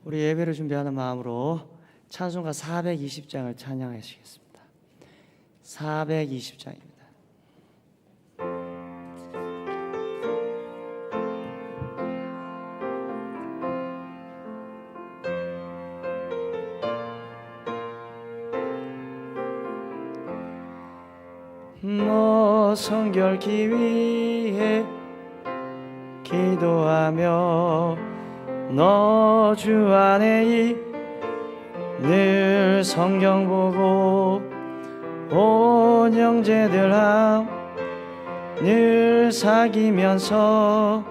우리 예배를 준비하는 마음으로 찬송가 420장을 찬양하시겠습니다. 420장입니다. 너 성결케 위해 기도하며 너 주 안에 늘 성경 보고 온 형제들 늘 사귀면서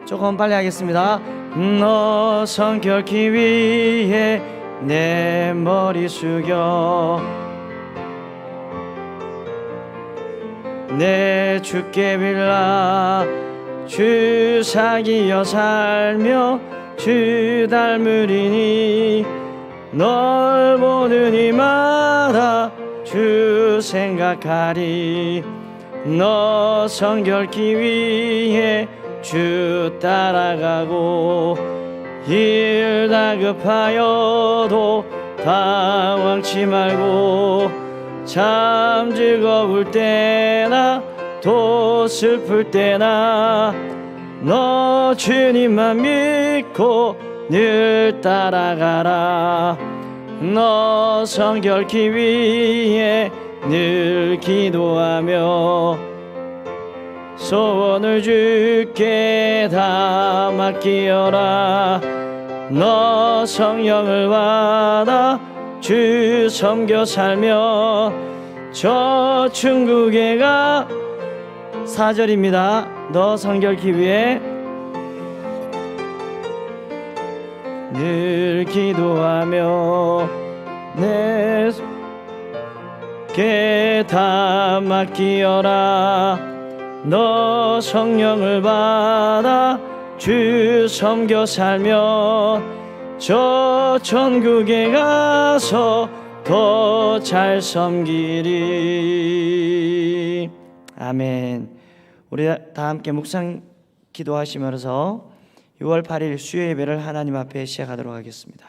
조금 빨리 하겠습니다. 너 성결케 위해 내 머리 숙여 내 주께 빌라 주 사귀어 살며 주 닮으리니 널 보는 이마다 주 생각하리 너 성결케 위해 주 따라가고 일 다급하여도 당황치 말고 참 즐거울 때나 또 슬플 때나 너 주님만 믿고 늘 따라가라 너 성결케 위해 늘 기도하며 소원을 주께 다 맡기어라 너 성령을 받아 주 섬겨 살며 저 천국에 가 4절입니다. 너 성결케 위해 늘 기도하며 내게 다 맡기어라 너 성령을 받아 주 섬겨 살며 저 천국에 가서 더 잘 섬기리. 아멘. 우리 다 함께 묵상 기도하시면서 6월 8일 수요 예배를 하나님 앞에 시작하도록 하겠습니다.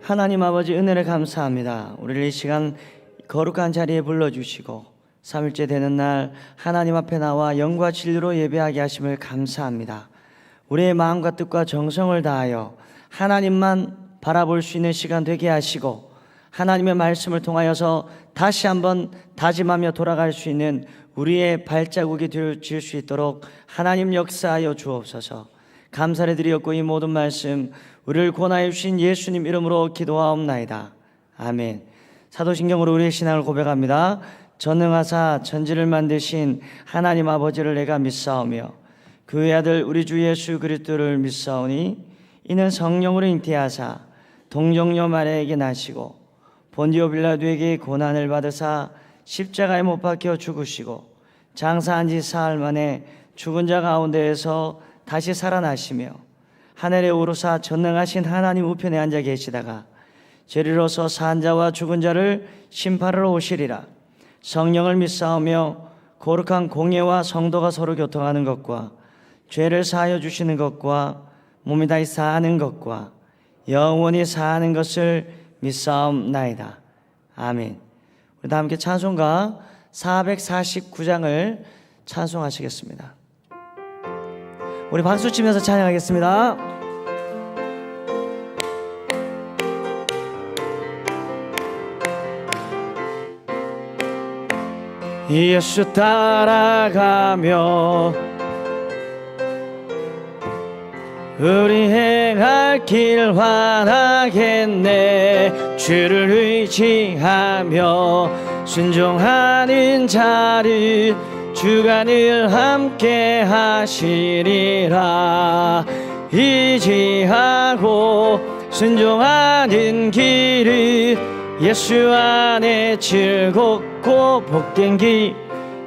하나님 아버지 은혜를 감사합니다. 우리를 이 시간 거룩한 자리에 불러주시고 3일째 되는 날 하나님 앞에 나와 영과 진리로 예배하게 하심을 감사합니다. 우리의 마음과 뜻과 정성을 다하여 하나님만 바라볼 수 있는 시간 되게 하시고 하나님의 말씀을 통하여서 다시 한번 다짐하며 돌아갈 수 있는 우리의 발자국이 되어질 수 있도록 하나님 역사하여 주옵소서. 감사를 드리었고 이 모든 말씀 우리를 권하여 주신 예수님 이름으로 기도하옵나이다. 아멘. 사도신경으로 우리의 신앙을 고백합니다. 전능하사 천지를 만드신 하나님 아버지를 내가 믿사오며 그의 아들 우리 주 예수 그리스도를 믿사오니 이는 성령으로 잉태하사 동정녀 마리아에게 나시고 본디오 빌라도에게 고난을 받으사 십자가에 못 박혀 죽으시고 장사한 지 사흘 만에 죽은 자 가운데에서 다시 살아나시며 하늘에 오르사 전능하신 하나님 우편에 앉아 계시다가 죄리로서 산 자와 죽은 자를 심판하러 오시리라. 성령을 믿사오며 거룩한 공예와 성도가 서로 교통하는 것과 죄를 사하여 주시는 것과 몸이 다시 사는 것과 영원히 사는 것을 믿사옵나이다. 아멘. 우리 다 함께 찬송가 449장을 찬송하시겠습니다. 우리 박수 치면서 찬양하겠습니다. 예수 따라가며 우리 행할 길 환하겠네. 주를 의지하며 순종하는 자를 주가 늘 함께 하시리라. 의지하고 순종하는 길을 예수 안에 즐겁고 복된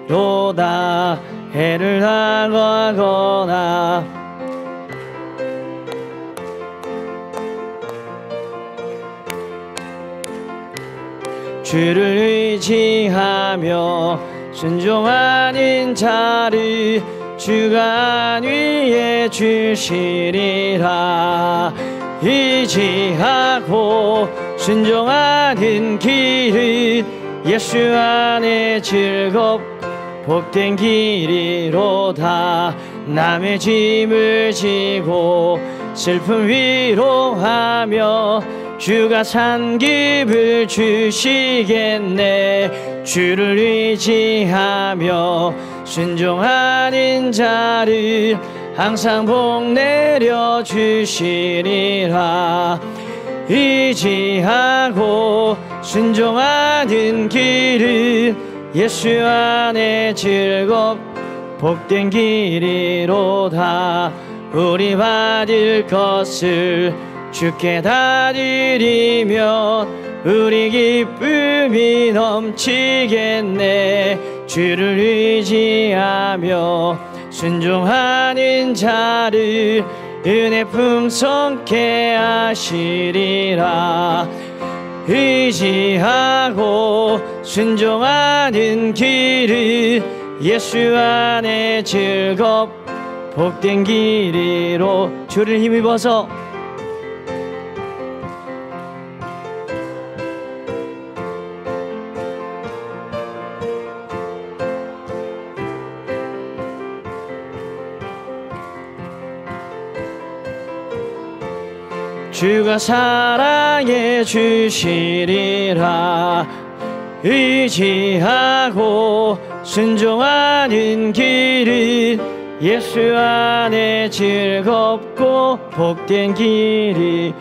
길로다. 해를 당하거나 주를 의지하며 순종하는 자를 주가 안위해 주시리라. 의지하고 순종하는 길을 예수 안에 즐겁고 복된 길이로다. 남의 짐을 지고 슬픔 위로하며 주가 산기을 주시겠네. 주를 의지하며 순종하는 자를 항상 복 내려 주시리라. 의지하고 순종하는 길을 예수 안에 즐겁 복된 길이로다. 우리 받을 것을 주께 다 드리면 우리 기쁨이 넘치겠네. 주를 의지하며 순종하는 자를 은혜 풍성케 하시리라. 의지하고 순종하는 길을 예수 안에 즐겁 복된 길이로 주를 힘입어서 주가 사랑해 주시리라. 의지하고 순종하는 길은 예수 안에 즐겁고 복된 길이로다.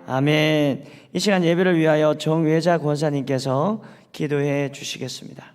아멘. 이 시간 예배를 위하여 정외자 권사님께서 기도해 주시겠습니다.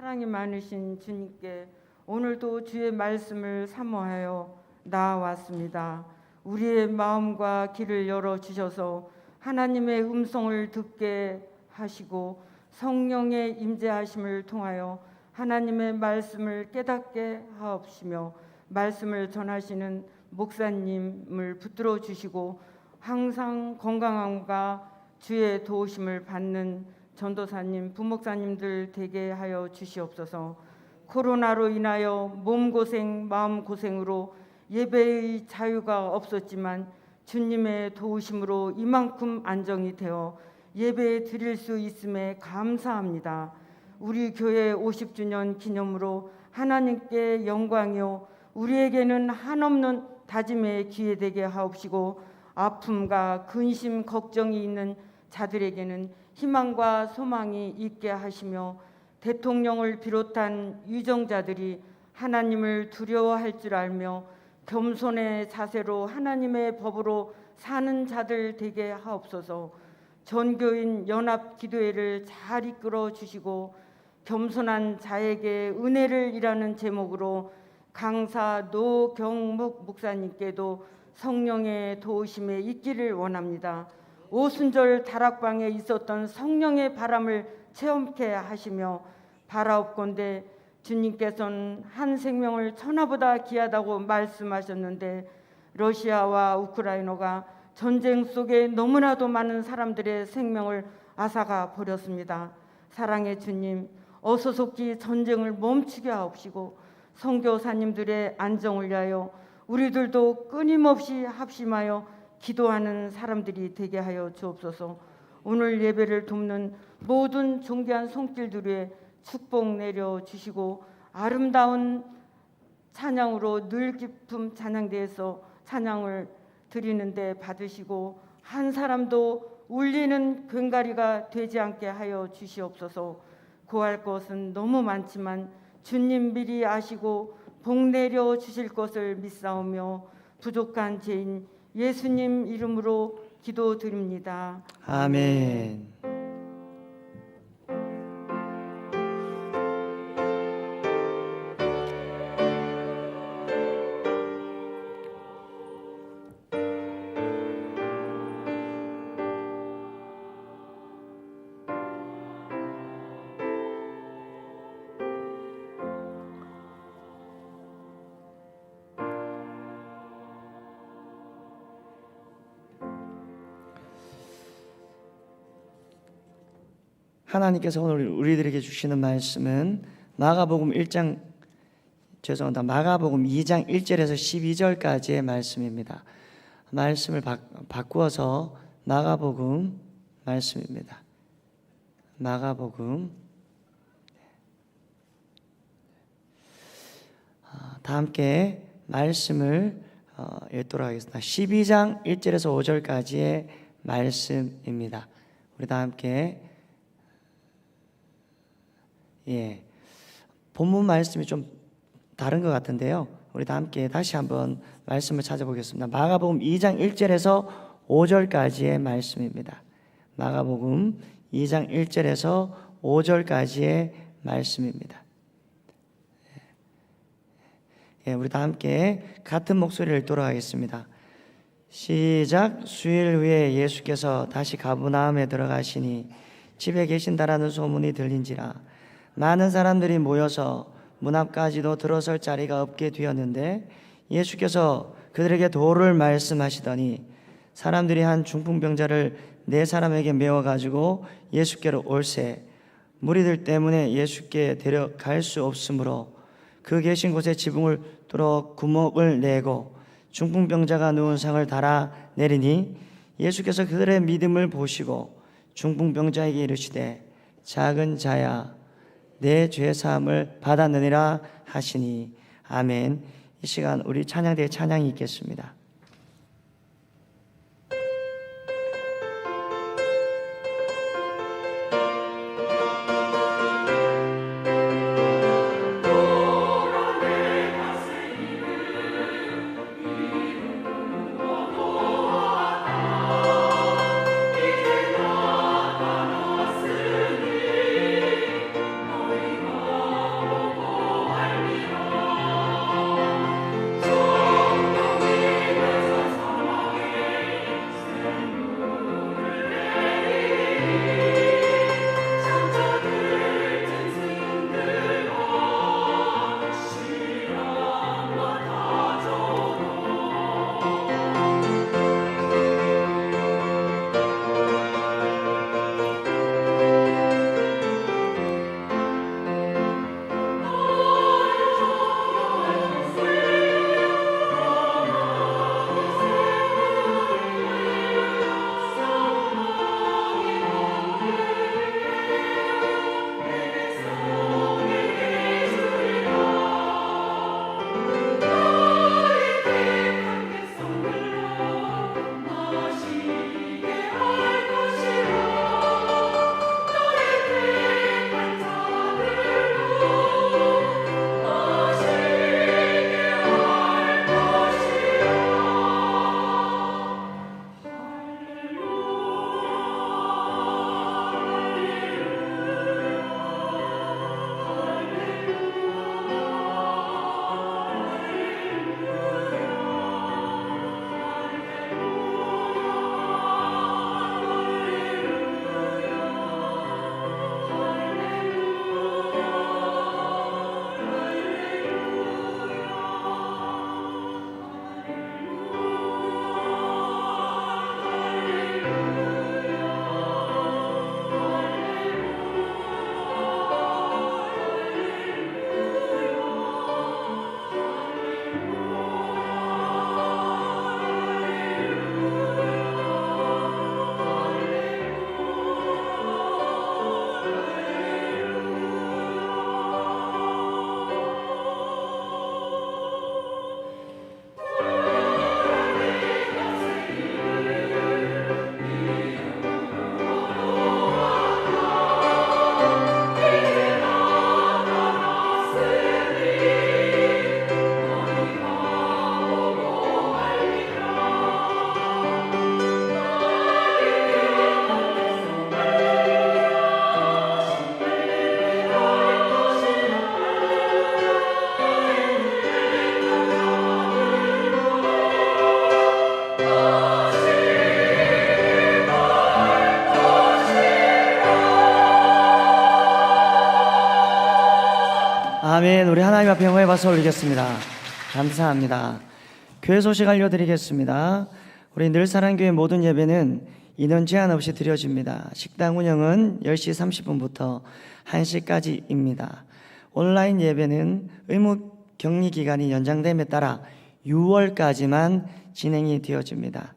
사랑이 많으신 주님께 오늘도 주의 말씀을 사모하여 나아왔습니다. 우리의 마음과 길을 열어주셔서 하나님의 음성을 듣게 하시고 성령의 임재하심을 통하여 하나님의 말씀을 깨닫게 하옵시며 말씀을 전하시는 목사님을 붙들어 주시고 항상 건강함과 주의 도우심을 받는 전도사님, 부목사님들 되게 하여 주시옵소서. 코로나로 인하여 몸고생, 마음고생으로 예배의 자유가 없었지만 주님의 도우심으로 이만큼 안정이 되어 예배 드릴 수 있음에 감사합니다. 우리 교회 50주년 기념으로 하나님께 영광이요 우리에게는 한없는 다짐의 기회 되게 하옵시고 아픔과 근심, 걱정이 있는 자들에게는 희망과 소망이 있게 하시며 대통령을 비롯한 위정자들이 하나님을 두려워할 줄 알며 겸손의 자세로 하나님의 법으로 사는 자들 되게 하옵소서. 전교인 연합 기도회를 잘 이끌어 주시고 겸손한 자에게 은혜를 이라는 제목으로 강사 노경묵 목사님께도 성령의 도우심에 있기를 원합니다. 오순절 다락방에 있었던 성령의 바람을 체험케 하시며 바라옵건대 주님께서는 한 생명을 천하보다 귀하다고 말씀하셨는데 러시아와 우크라이나가 전쟁 속에 너무나도 많은 사람들의 생명을 앗아가 버렸습니다. 사랑의 주님, 어서속히 전쟁을 멈추게 하옵시고 선교사님들의 안정을 위하여 우리들도 끊임없이 합심하여 기도하는 사람들이 되게 하여 주옵소서. 오늘 예배를 돕는 모든 존귀한 손길들에 축복 내려 주시고 아름다운 찬양으로 늘 깊은 찬양대에서 찬양을 드리는데 받으시고 한 사람도 울리는 괭가리가 되지 않게 하여 주시옵소서. 구할 것은 너무 많지만 주님 미리 아시고 복 내려 주실 것을 믿사오며 부족한 죄인 예수님 이름으로 기도드립니다. 아멘. 하나님께서 오늘 우리들에게 주시는 말씀은 마가복음 2장 1절에서 12절까지의 말씀입니다. 말씀을 바꾸어서 마가복음 말씀입니다. 마가복음 다 함께 말씀을 읽도록 하겠습니다. 12장 1절에서 5절까지의 말씀입니다. 우리 다 함께 본문 말씀이 좀 다른 것 같은데요. 우리 다 함께 다시 한번 말씀을 찾아보겠습니다. 마가복음 2장 1절에서 5절까지의 말씀입니다. 마가복음 2장 1절에서 5절까지의 말씀입니다. 우리 다 함께 같은 목소리를 읽도록 하겠습니다. 시작. 수일 후에 예수께서 다시 가버나움에 들어가시니 집에 계신다라는 소문이 들린지라 많은 사람들이 모여서 문 앞까지도 들어설 자리가 없게 되었는데 예수께서 그들에게 도를 말씀하시더니 사람들이 한 중풍병자를 4사람에게 메워 가지고 예수께로 올세 무리들 때문에 예수께 데려갈 수 없으므로 그 계신 곳에 지붕을 뚫어 구멍을 내고 중풍병자가 누운 상을 달아 내리니 예수께서 그들의 믿음을 보시고 중풍병자에게 이르시되 작은 자야 내 죄사함을 받았느니라 하시니 아멘. 이 시간 우리 찬양대에 찬양이 있겠습니다. 성령의 아멘. 우리 하나님 앞에 영광의 박수 올리겠습니다. 감사합니다. 교회 소식 알려드리겠습니다. 우리 늘사랑교회 모든 예배는 인원 제한 없이 드려집니다. 식당 운영은 10시 30분부터 1시까지입니다. 온라인 예배는 의무 격리 기간이 연장됨에 따라 6월까지만 진행이 되어집니다.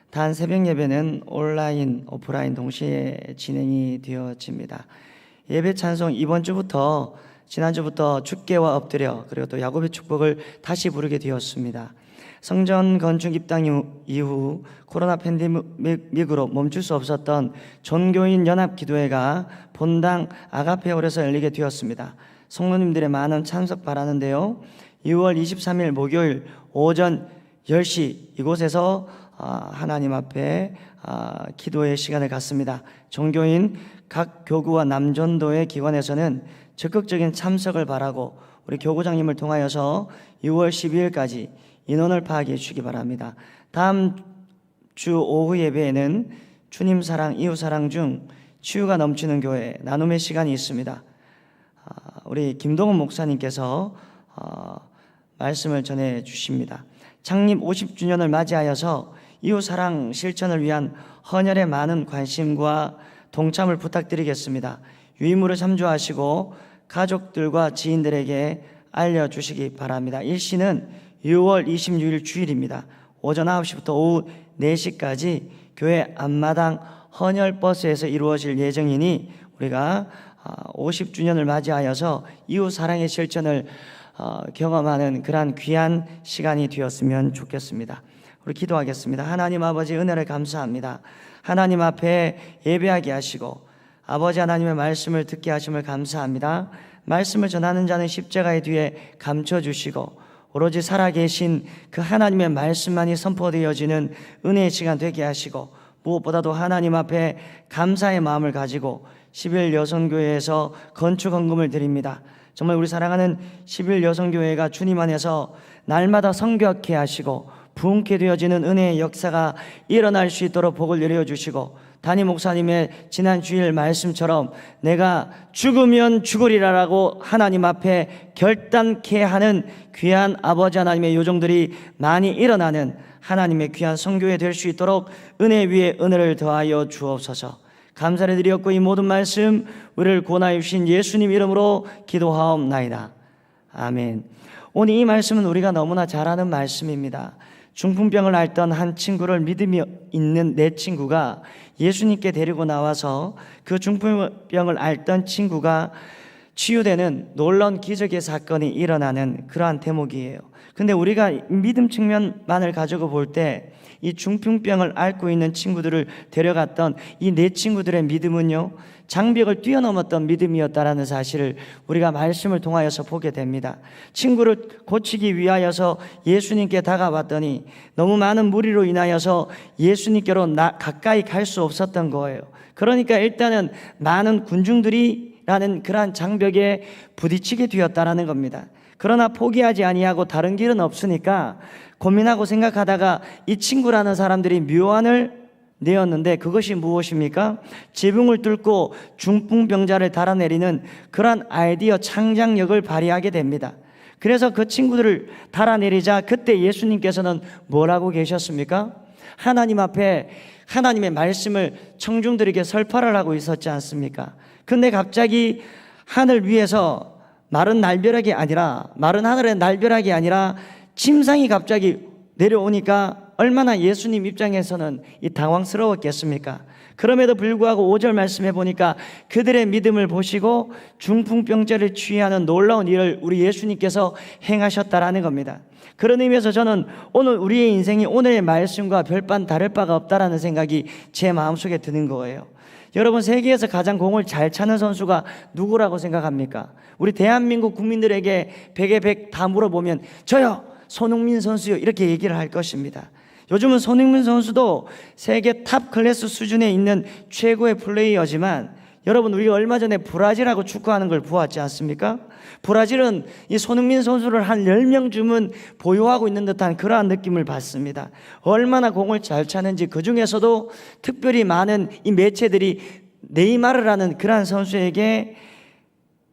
단 새벽 예배는 온라인, 오프라인 동시에 진행이 되어집니다. 예배 찬송 이번 주부터 지난주부터 주께와 엎드려 그리고 또 야곱의 축복을 다시 부르게 되었습니다. 성전 건축 입당 이후 코로나 팬데믹으로 멈출 수 없었던 전교인 연합 기도회가 본당 아가페홀에서 열리게 되었습니다. 성도님들의 많은 참석 바라는데요. 6월 23일 목요일 오전 10시 이곳에서 하나님 앞에 기도의 시간을 갖습니다. 종교인 각 교구와 남전도의 기관에서는 적극적인 참석을 바라고 우리 교구장님을 통하여서 6월 12일까지 인원을 파악해 주시기 바랍니다. 다음 주 오후 예배에는 주님 사랑, 이웃 사랑 중 치유가 넘치는 교회 나눔의 시간이 있습니다. 우리 김동훈 목사님께서 말씀을 전해 주십니다. 창립 50주년을 맞이하여서 이웃 사랑 실천을 위한 헌혈에 많은 관심과 동참을 부탁드리겠습니다. 유의무를 참조하시고 가족들과 지인들에게 알려주시기 바랍니다. 일시는 6월 26일 주일입니다. 오전 9시부터 오후 4시까지 교회 앞마당 헌혈버스에서 이루어질 예정이니 우리가 50주년을 맞이하여서 이웃 사랑의 실천을 경험하는 그러한 귀한 시간이 되었으면 좋겠습니다. 우리 기도하겠습니다. 하나님 아버지 은혜를 감사합니다. 하나님 앞에 예배하게 하시고 아버지 하나님의 말씀을 듣게 하심을 감사합니다. 말씀을 전하는 자는 십자가의 뒤에 감춰주시고 오로지 살아계신 그 하나님의 말씀만이 선포되어지는 은혜의 시간 되게 하시고 무엇보다도 하나님 앞에 감사의 마음을 가지고 11 여성교회에서 건축 헌금을 드립니다. 정말 우리 사랑하는 11 여성교회가 주님 안에서 날마다 성교하게 하시고 부흥케 되어지는 은혜의 역사가 일어날 수 있도록 복을 내려주시고 담임 목사님의 지난 주일 말씀처럼 내가 죽으면 죽으리라라고 하나님 앞에 결단케 하는 귀한 아버지 하나님의 요정들이 많이 일어나는 하나님의 귀한 성교회 될 수 있도록 은혜 위에 은혜를 더하여 주옵소서. 감사를 드렸고 이 모든 말씀 우리를 구원하여 주신 예수님 이름으로 기도하옵나이다. 아멘. 오늘 이 말씀은 우리가 너무나 잘 아는 말씀입니다. 중풍병을 앓던 한 친구를 믿음이 있는 내 친구가 예수님께 데리고 나와서 그 중풍병을 앓던 친구가 치유되는 놀라운 기적의 사건이 일어나는 그러한 대목이에요. 근데 우리가 믿음 측면만을 가지고 볼 때 이 중풍병을 앓고 있는 친구들을 데려갔던 이 네 친구들의 믿음은요, 장벽을 뛰어넘었던 믿음이었다라는 사실을 우리가 말씀을 통하여서 보게 됩니다. 친구를 고치기 위하여서 예수님께 다가왔더니 너무 많은 무리로 인하여서 예수님께로 가까이 갈 수 없었던 거예요. 그러니까 일단은 많은 군중들이라는 그러한 장벽에 부딪히게 되었다라는 겁니다. 그러나 포기하지 아니하고 다른 길은 없으니까 고민하고 생각하다가 이 친구라는 사람들이 묘안을 내었는데 그것이 무엇입니까? 지붕을 뚫고 중풍병자를 달아내리는 그러한 아이디어 창작력을 발휘하게 됩니다. 그래서 그 친구들을 달아내리자 그때 예수님께서는 뭐라고 계셨습니까? 하나님 앞에 하나님의 말씀을 청중들에게 설파를 하고 있었지 않습니까? 근데 갑자기 하늘 위에서 마른 날벼락이 아니라 마른 하늘의 날벼락이 아니라 침상이 갑자기 내려오니까 얼마나 예수님 입장에서는 당황스러웠겠습니까? 그럼에도 불구하고 5절 말씀해 보니까 그들의 믿음을 보시고 중풍병자를 치유하는 놀라운 일을 우리 예수님께서 행하셨다라는 겁니다. 그런 의미에서 저는 오늘 우리의 인생이 오늘의 말씀과 별반 다를 바가 없다라는 생각이 제 마음속에 드는 거예요. 여러분, 세계에서 가장 공을 잘 차는 선수가 누구라고 생각합니까? 우리 대한민국 국민들에게 100에 100 다 물어보면 저요, 손흥민 선수요, 이렇게 얘기를 할 것입니다. 요즘은 손흥민 선수도 세계 탑 클래스 수준에 있는 최고의 플레이어지만 여러분, 우리가 얼마 전에 브라질하고 축구하는 걸 보았지 않습니까? 브라질은 이 손흥민 선수를 한 10명 주면 보유하고 있는 듯한 그러한 느낌을 받습니다. 얼마나 공을 잘 차는지, 그 중에서도 특별히 많은 이 매체들이 네이마르라는 그러한 선수에게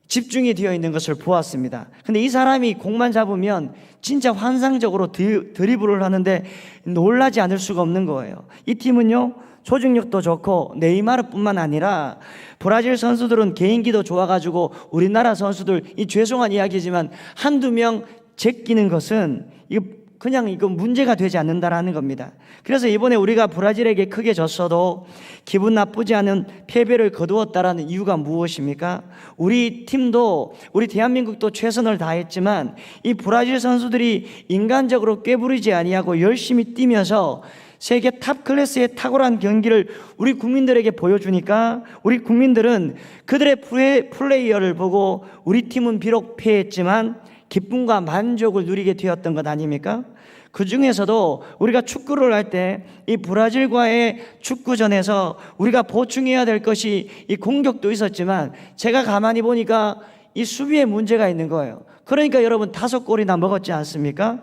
집중이 되어 있는 것을 보았습니다. 근데 이 사람이 공만 잡으면 진짜 환상적으로 드리블을 하는데 놀라지 않을 수가 없는 거예요. 이 팀은요, 조직력도 좋고 네이마르뿐만 아니라 브라질 선수들은 개인기도 좋아가지고 우리나라 선수들, 이 죄송한 이야기지만 한두 명 제끼는 것은 이거 문제가 되지 않는다라는 겁니다. 그래서 이번에 우리가 브라질에게 크게 졌어도 기분 나쁘지 않은 패배를 거두었다라는 이유가 무엇입니까? 우리 팀도, 우리 대한민국도 최선을 다했지만 이 브라질 선수들이 인간적으로 꾀부리지 아니하고 열심히 뛰면서 세계 탑 클래스의 탁월한 경기를 우리 국민들에게 보여주니까 우리 국민들은 그들의 플레이어를 보고 우리 팀은 비록 패했지만 기쁨과 만족을 누리게 되었던 것 아닙니까? 그 중에서도 우리가 축구를 할 때 이 브라질과의 축구전에서 우리가 보충해야 될 것이 이 공격도 있었지만 제가 가만히 보니까 이 수비에 문제가 있는 거예요. 그러니까 여러분 5골이나 먹었지 않습니까?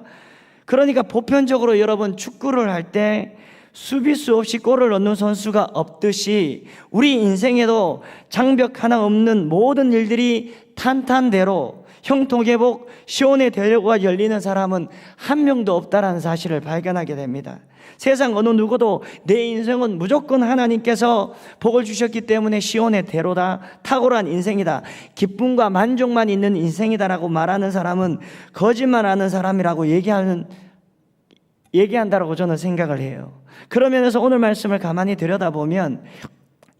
그러니까 보편적으로 여러분 축구를 할 때 수비수 없이 골을 넣는 선수가 없듯이 우리 인생에도 장벽 하나 없는 모든 일들이 탄탄대로 형통회복, 시온의 대로가 열리는 사람은 한 명도 없다라는 사실을 발견하게 됩니다. 세상 어느 누구도 내 인생은 무조건 하나님께서 복을 주셨기 때문에 시온의 대로다, 탁월한 인생이다, 기쁨과 만족만 있는 인생이다라고 말하는 사람은 거짓말하는 사람이라고 얘기한다라고 저는 생각을 해요. 그러면서 오늘 말씀을 가만히 들여다보면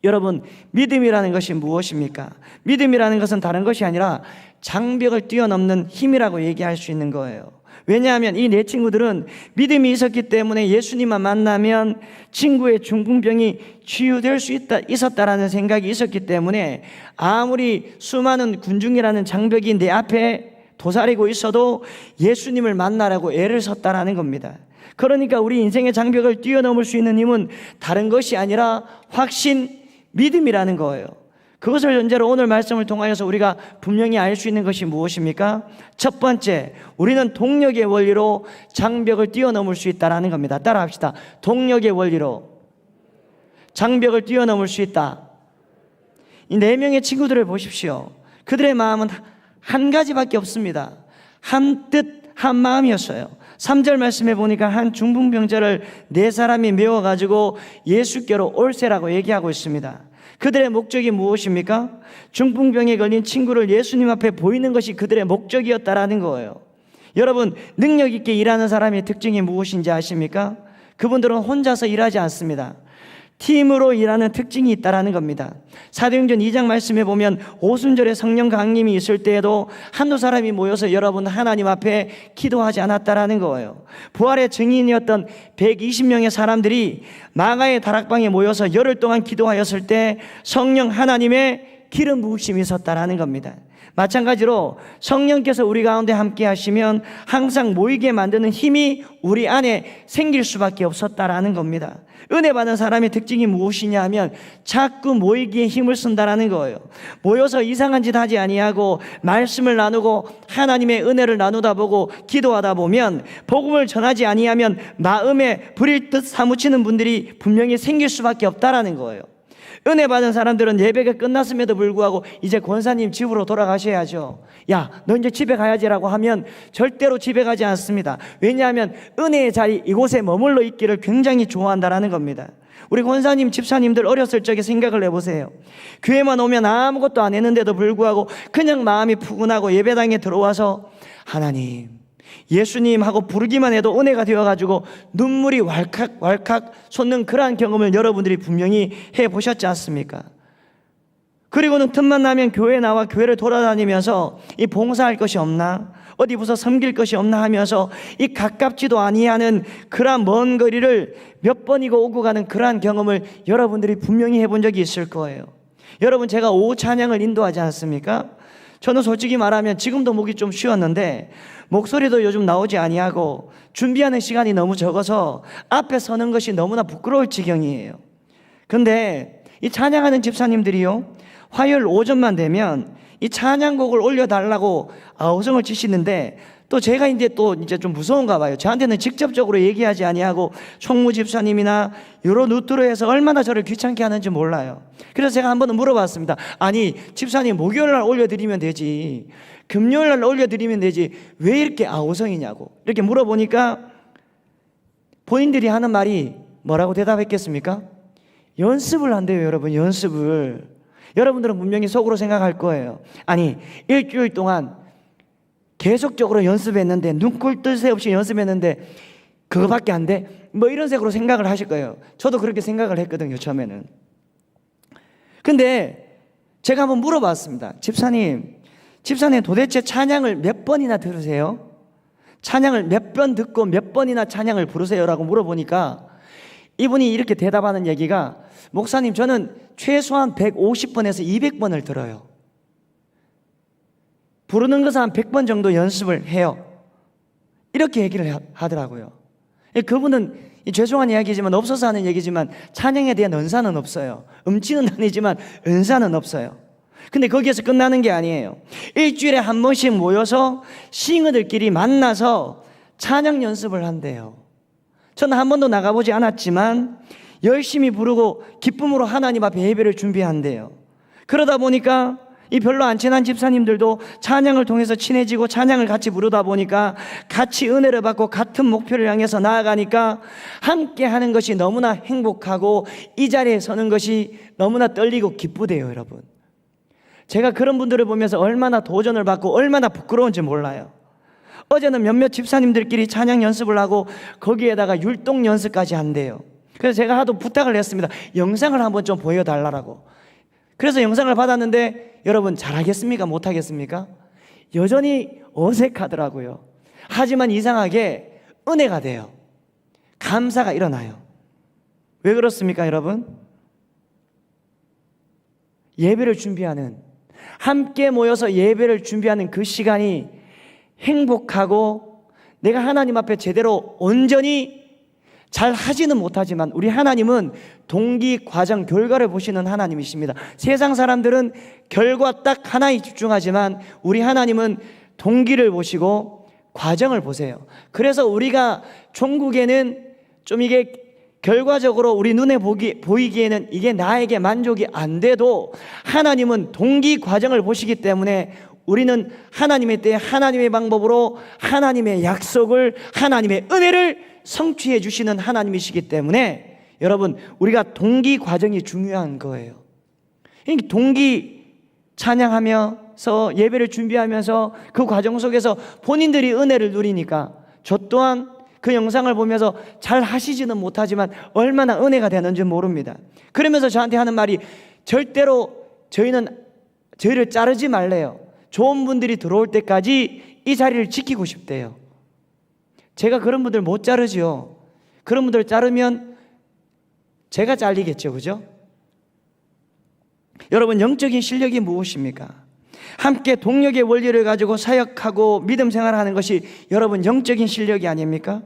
여러분, 믿음이라는 것이 무엇입니까? 믿음이라는 것은 다른 것이 아니라 장벽을 뛰어넘는 힘이라고 얘기할 수 있는 거예요. 왜냐하면 이 네 친구들은 믿음이 있었기 때문에 예수님만 만나면 친구의 중풍병이 치유될 수 있었다라는 생각이 있었기 때문에 아무리 수많은 군중이라는 장벽이 내 앞에 도사리고 있어도 예수님을 만나라고 애를 썼다라는 겁니다. 그러니까 우리 인생의 장벽을 뛰어넘을 수 있는 힘은 다른 것이 아니라 확신, 믿음이라는 거예요. 그것을 전제로 오늘 말씀을 통하여서 우리가 분명히 알 수 있는 것이 무엇입니까? 첫 번째, 우리는 동력의 원리로 장벽을 뛰어넘을 수 있다라는 겁니다. 따라합시다. 동력의 원리로 장벽을 뛰어넘을 수 있다. 이 4명의 친구들을 보십시오. 그들의 마음은 한 가지밖에 없습니다. 한 뜻, 한 마음이었어요. 3절 말씀해 보니까 한 중풍병자를 4사람이 메워가지고 예수께로 올세라고 얘기하고 있습니다. 그들의 목적이 무엇입니까? 중풍병에 걸린 친구를 예수님 앞에 보이는 것이 그들의 목적이었다라는 거예요. 여러분, 능력 있게 일하는 사람의 특징이 무엇인지 아십니까? 그분들은 혼자서 일하지 않습니다. 팀으로 일하는 특징이 있다라는 겁니다. 사도행전 2장 말씀에 보면 오순절에 성령 강림이 있을 때에도 한두 사람이 모여서 여러분 하나님 앞에 기도하지 않았다라는 거예요. 부활의 증인이었던 120명의 사람들이 마가의 다락방에 모여서 열흘 동안 기도하였을 때 성령 하나님의 기름 부으심이 있었다라는 겁니다. 마찬가지로 성령께서 우리 가운데 함께 하시면 항상 모이게 만드는 힘이 우리 안에 생길 수밖에 없었다라는 겁니다. 은혜 받은 사람의 특징이 무엇이냐 하면 자꾸 모이기에 힘을 쓴다라는 거예요. 모여서 이상한 짓 하지 아니하고 말씀을 나누고 하나님의 은혜를 나누다 보고 기도하다 보면 복음을 전하지 아니하면 마음에 불일 듯 사무치는 분들이 분명히 생길 수밖에 없다라는 거예요. 은혜 받은 사람들은 예배가 끝났음에도 불구하고 이제 권사님 집으로 돌아가셔야죠. 야, 너 이제 집에 가야지라고 하면 절대로 집에 가지 않습니다. 왜냐하면 은혜의 자리 이곳에 머물러 있기를 굉장히 좋아한다라는 겁니다. 우리 권사님, 집사님들 어렸을 적에 생각을 해보세요. 교회만 오면 아무것도 안 했는데도 불구하고 그냥 마음이 푸근하고 예배당에 들어와서 하나님, 예수님 하고 부르기만 해도 은혜가 되어가지고 눈물이 왈칵 솟는 그러한 경험을 여러분들이 분명히 해보셨지 않습니까? 그리고는 틈만 나면 교회에 나와 교회를 돌아다니면서 이 봉사할 것이 없나? 어디 부서 섬길 것이 없나 하면서 이 가깝지도 아니하는 그러한 먼 거리를 몇 번이고 오고 가는 그러한 경험을 여러분들이 분명히 해본 적이 있을 거예요. 여러분, 제가 오후 찬양을 인도하지 않습니까? 저는 솔직히 말하면 지금도 목이 좀 쉬었는데 목소리도 요즘 나오지 아니하고 준비하는 시간이 너무 적어서 앞에 서는 것이 너무나 부끄러울 지경이에요. 근데 이 찬양하는 집사님들이요, 화요일 오전만 되면 이 찬양곡을 올려달라고 아우성을 치시는데 또 제가 이제 좀 무서운가 봐요. 저한테는 직접적으로 얘기하지 아니하고 총무 집사님이나 여러 루트로해서 얼마나 저를 귀찮게 하는지 몰라요. 그래서 제가 한 번은 물어봤습니다. 아니 집사님 목요일 날 올려드리면 되지, 금요일 날 올려드리면 되지, 왜 이렇게 아우성이냐고 이렇게 물어보니까 본인들이 하는 말이 뭐라고 대답했겠습니까? 연습을 한대요. 여러분, 연습을. 여러분들은 분명히 속으로 생각할 거예요. 아니 일주일 동안 계속적으로 연습했는데, 눈꼴 뜰 새 없이 연습했는데 그거밖에 안 돼? 뭐 이런 식으로 생각을 하실 거예요. 저도 그렇게 생각을 했거든요, 처음에는. 근데 제가 한번 물어봤습니다. 집사님 도대체 찬양을 몇 번이나 들으세요? 찬양을 몇 번 듣고 몇 번이나 찬양을 부르세요? 라고 물어보니까 이분이 이렇게 대답하는 얘기가, 목사님 저는 최소한 150번에서 200번을 들어요. 부르는 것은 한 100번 정도 연습을 해요. 이렇게 얘기를 하더라고요. 그분은 죄송한 이야기지만, 없어서 하는 얘기지만 찬양에 대한 은사는 없어요. 음치는 아니지만 은사는 없어요. 근데 거기에서 끝나는 게 아니에요. 일주일에 한 번씩 모여서 싱어들끼리 만나서 찬양 연습을 한대요. 저는 한 번도 나가보지 않았지만 열심히 부르고 기쁨으로 하나님 앞에 예배를 준비한대요. 그러다 보니까 이 별로 안 친한 집사님들도 찬양을 통해서 친해지고, 찬양을 같이 부르다 보니까 같이 은혜를 받고 같은 목표를 향해서 나아가니까 함께 하는 것이 너무나 행복하고 이 자리에 서는 것이 너무나 떨리고 기쁘대요. 여러분, 제가 그런 분들을 보면서 얼마나 도전을 받고 얼마나 부끄러운지 몰라요. 어제는 몇몇 집사님들끼리 찬양 연습을 하고 거기에다가 율동 연습까지 한대요. 그래서 제가 하도 부탁을 했습니다. 영상을 한번 좀 보여달라고. 그래서 영상을 받았는데 여러분, 잘하겠습니까? 못하겠습니까? 여전히 어색하더라고요. 하지만 이상하게 은혜가 돼요. 감사가 일어나요. 왜 그렇습니까, 여러분? 예배를 준비하는, 함께 모여서 예배를 준비하는 그 시간이 행복하고, 내가 하나님 앞에 제대로 온전히 잘 하지는 못하지만 우리 하나님은 동기, 과정, 결과를 보시는 하나님이십니다. 세상 사람들은 결과 딱 하나에 집중하지만 우리 하나님은 동기를 보시고 과정을 보세요. 그래서 우리가 종국에는 좀 이게 결과적으로 우리 눈에 보이기에는 이게 나에게 만족이 안 돼도 하나님은 동기, 과정을 보시기 때문에 우리는 하나님의 때에 하나님의 방법으로 하나님의 약속을, 하나님의 은혜를 성취해 주시는 하나님이시기 때문에 여러분, 우리가 동기 과정이 중요한 거예요. 동기 찬양하면서 예배를 준비하면서 그 과정 속에서 본인들이 은혜를 누리니까 저 또한 그 영상을 보면서 잘 하시지는 못하지만 얼마나 은혜가 되는지 모릅니다. 그러면서 저한테 하는 말이, 절대로 저희를 자르지 말래요. 좋은 분들이 들어올 때까지 이 자리를 지키고 싶대요. 제가 그런 분들 못 자르지요. 그런 분들 자르면 제가 잘리겠죠, 그죠? 여러분, 영적인 실력이 무엇입니까? 함께 동력의 원리를 가지고 사역하고 믿음 생활하는 것이 여러분 영적인 실력이 아닙니까?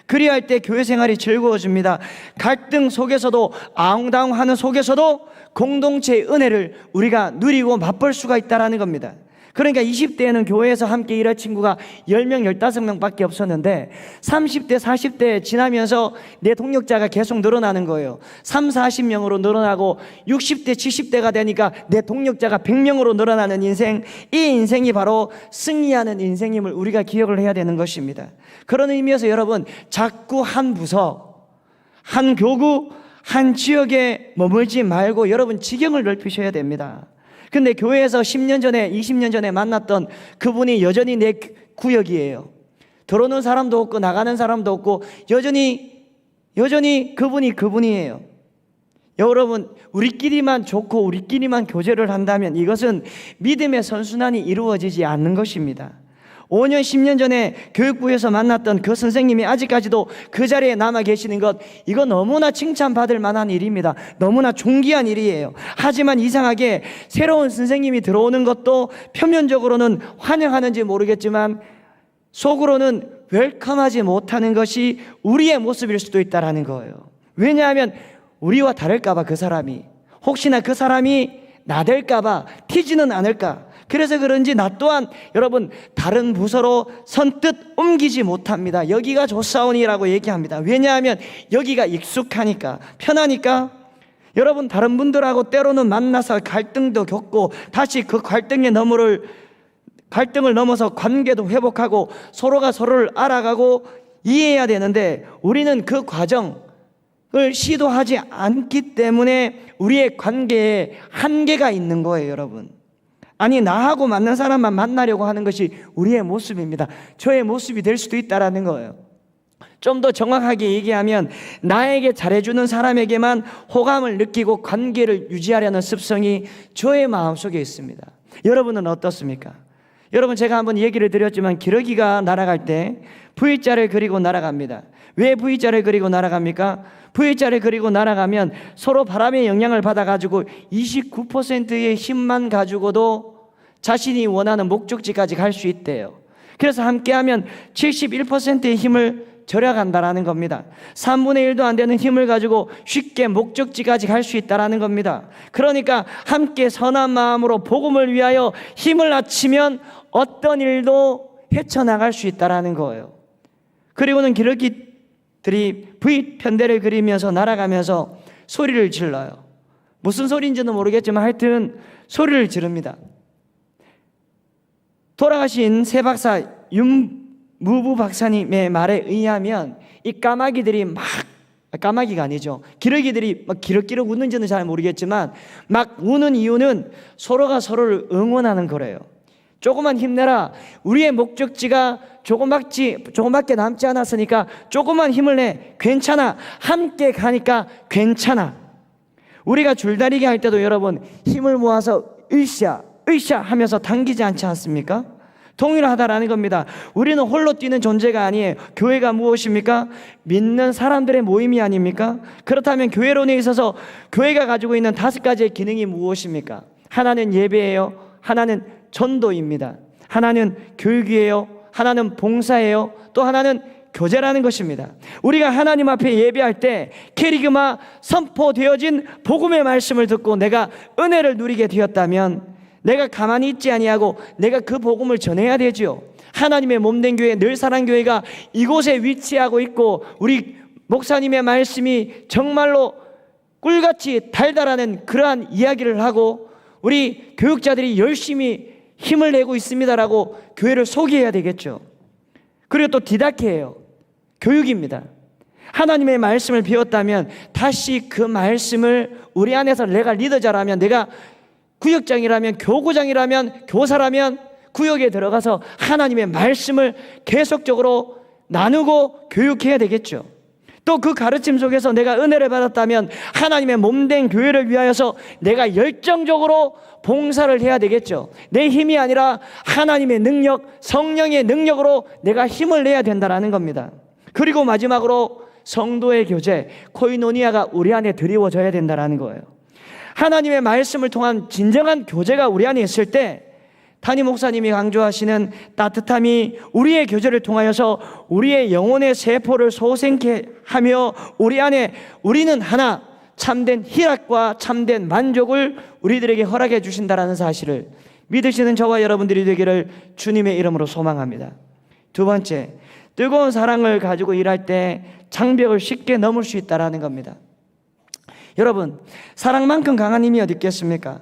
그리할 때 교회 생활이 즐거워집니다. 갈등 속에서도, 아웅다웅하는 속에서도 공동체의 은혜를 우리가 누리고 맛볼 수가 있다는 겁니다. 그러니까 20대에는 교회에서 함께 일할 친구가 10명, 15명밖에 없었는데 30대, 40대 지나면서 내 동력자가 계속 늘어나는 거예요. 30, 40명으로 늘어나고 60대, 70대가 되니까 내 동력자가 100명으로 늘어나는 인생, 이 인생이 바로 승리하는 인생임을 우리가 기억을 해야 되는 것입니다. 그런 의미에서 여러분, 자꾸 한 부서, 한 교구, 한 지역에 머물지 말고 여러분 지경을 넓히셔야 됩니다. 근데 교회에서 10년 전에, 20년 전에 만났던 그분이 여전히 내 구역이에요. 들어오는 사람도 없고 나가는 사람도 없고 여전히 그분이 그분이에요. 여러분, 우리끼리만 좋고 우리끼리만 교제를 한다면 이것은 믿음의 선순환이 이루어지지 않는 것입니다. 5년, 10년 전에 교육부에서 만났던 그 선생님이 아직까지도 그 자리에 남아 계시는 것, 이거 너무나 칭찬받을 만한 일입니다. 너무나 존귀한 일이에요. 하지만 이상하게 새로운 선생님이 들어오는 것도 표면적으로는 환영하는지 모르겠지만 속으로는 웰컴하지 못하는 것이 우리의 모습일 수도 있다는 거예요. 왜냐하면 우리와 다를까 봐, 그 사람이 혹시나 그 사람이 나댈까 봐, 튀지는 않을까, 그래서 그런지 나 또한 여러분 다른 부서로 선뜻 옮기지 못합니다. 여기가 좋사오니라고 얘기합니다. 왜냐하면 여기가 익숙하니까, 편하니까. 여러분 다른 분들하고 때로는 만나서 갈등도 겪고 다시 그 갈등을 넘어서 관계도 회복하고 서로가 서로를 알아가고 이해해야 되는데, 우리는 그 과정을 시도하지 않기 때문에 우리의 관계에 한계가 있는 거예요, 여러분. 아니, 나하고 맞는 사람만 만나려고 하는 것이 우리의 모습입니다. 저의 모습이 될 수도 있다라는 거예요. 좀 더 정확하게 얘기하면 나에게 잘해주는 사람에게만 호감을 느끼고 관계를 유지하려는 습성이 저의 마음속에 있습니다. 여러분은 어떻습니까? 여러분, 제가 한번 얘기를 드렸지만 기러기가 날아갈 때 V자를 그리고 날아갑니다. 왜 V자를 그리고 날아갑니까? V자를 그리고 날아가면 서로 바람의 영향을 받아가지고 29%의 힘만 가지고도 자신이 원하는 목적지까지 갈 수 있대요. 그래서 함께하면 71%의 힘을 절약한다라는 겁니다. 3분의 1도 안 되는 힘을 가지고 쉽게 목적지까지 갈 수 있다라는 겁니다. 그러니까 함께 선한 마음으로 복음을 위하여 힘을 합치면 어떤 일도 헤쳐나갈 수 있다라는 거예요. 그리고는 기러기들이 V편대를 그리면서 날아가면서 소리를 질러요. 무슨 소리인지는 모르겠지만 하여튼 소리를 지릅니다. 돌아가신 새 박사 윤무부 박사님의 말에 의하면 이 까마귀들이 까마귀가 아니죠, 기러기들이 막 기럭기럭 웃는지는 잘 모르겠지만 막 우는 이유는 서로가 서로를 응원하는 거래요. 조금만 힘내라, 우리의 목적지가 조금밖에 남지 않았으니까 조금만 힘을 내, 괜찮아, 함께 가니까 괜찮아. 우리가 줄다리기 할 때도 여러분 힘을 모아서 으쌰 하면서 당기지 않지 않습니까? 동일하다라는 겁니다. 우리는 홀로 뛰는 존재가 아니에요. 교회가 무엇입니까? 믿는 사람들의 모임이 아닙니까? 그렇다면 교회론에 있어서 교회가 가지고 있는 5가지의 기능이 무엇입니까? 하나는 예배예요, 하나는 전도입니다, 하나는 교육이에요, 하나는 봉사예요, 또 하나는 교제라는 것입니다. 우리가 하나님 앞에 예배할 때 캐리그마 선포되어진 복음의 말씀을 듣고 내가 은혜를 누리게 되었다면 내가 가만히 있지 아니하고 내가 그 복음을 전해야 되지요. 하나님의 몸된 교회, 늘사랑교회가 이곳에 위치하고 있고 우리 목사님의 말씀이 정말로 꿀같이 달달하는 그러한 이야기를 하고 우리 교육자들이 열심히 힘을 내고 있습니다라고 교회를 소개해야 되겠죠. 그리고 또 디다케예요, 교육입니다. 하나님의 말씀을 배웠다면 다시 그 말씀을 우리 안에서, 내가 리더자라면, 내가 구역장이라면, 교구장이라면, 교사라면 구역에 들어가서 하나님의 말씀을 계속적으로 나누고 교육해야 되겠죠. 또 그 가르침 속에서 내가 은혜를 받았다면 하나님의 몸된 교회를 위하여서 내가 열정적으로 봉사를 해야 되겠죠. 내 힘이 아니라 하나님의 능력, 성령의 능력으로 내가 힘을 내야 된다는 겁니다. 그리고 마지막으로 성도의 교제, 코이노니아가 우리 안에 드리워져야 된다는 거예요. 하나님의 말씀을 통한 진정한 교제가 우리 안에 있을 때 담임 목사님이 강조하시는 따뜻함이 우리의 교제를 통하여서 우리의 영혼의 세포를 소생케 하며 우리 안에 우리는 하나, 참된 희락과 참된 만족을 우리들에게 허락해 주신다는 사실을 믿으시는 저와 여러분들이 되기를 주님의 이름으로 소망합니다. 두 번째, 뜨거운 사랑을 가지고 일할 때 장벽을 쉽게 넘을 수 있다는 겁니다. 여러분, 사랑만큼 강한 힘이 어디 있겠습니까?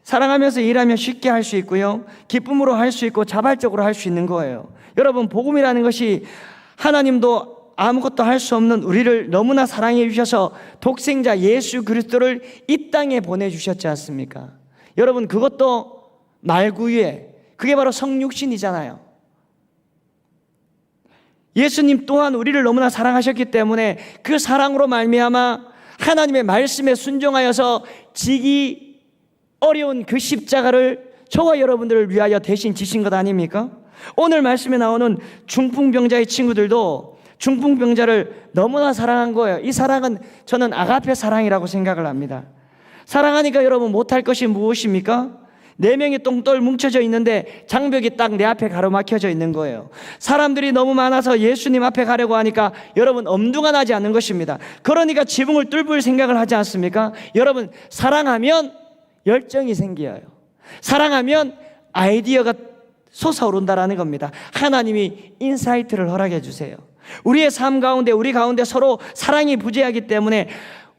사랑하면서 일하면 쉽게 할 수 있고요, 기쁨으로 할 수 있고 자발적으로 할 수 있는 거예요. 여러분, 복음이라는 것이 하나님도 아무것도 할 수 없는 우리를 너무나 사랑해 주셔서 독생자 예수 그리스도를 이 땅에 보내주셨지 않습니까? 여러분, 그것도 말구유에, 그게 바로 성육신이잖아요. 예수님 또한 우리를 너무나 사랑하셨기 때문에 그 사랑으로 말미암아 하나님의 말씀에 순종하여서 지기 어려운 그 십자가를 저와 여러분들을 위하여 대신 지신 것 아닙니까? 오늘 말씀에 나오는 중풍병자의 친구들도 중풍병자를 너무나 사랑한 거예요. 이 사랑은 저는 아가페 사랑이라고 생각을 합니다. 사랑하니까 여러분 못할 것이 무엇입니까? 4명이 똥돌 뭉쳐져 있는데 장벽이 딱 내 앞에 가로막혀져 있는 거예요. 사람들이 너무 많아서 예수님 앞에 가려고 하니까 여러분 엄두가 나지 않는 것입니다. 그러니까 지붕을 뚫을 생각을 하지 않습니까? 여러분, 사랑하면 열정이 생겨요. 사랑하면 아이디어가 솟아오른다라는 겁니다. 하나님이 인사이트를 허락해 주세요. 우리의 삶 가운데, 우리 가운데 서로 사랑이 부재하기 때문에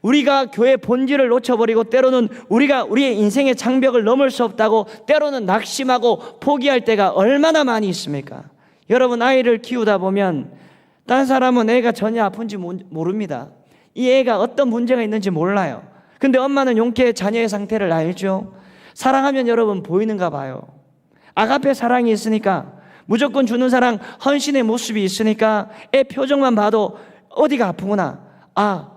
우리가 교회 본질을 놓쳐버리고 때로는 우리가 우리의 인생의 장벽을 넘을 수 없다고 때로는 낙심하고 포기할 때가 얼마나 많이 있습니까? 여러분, 아이를 키우다 보면 딴 사람은 애가 전혀 아픈지 모릅니다. 이 애가 어떤 문제가 있는지 몰라요. 근데 엄마는 용케 자녀의 상태를 알죠. 사랑하면 여러분 보이는가 봐요. 아가페 사랑이 있으니까, 무조건 주는 사랑, 헌신의 모습이 있으니까 애 표정만 봐도 어디가 아프구나,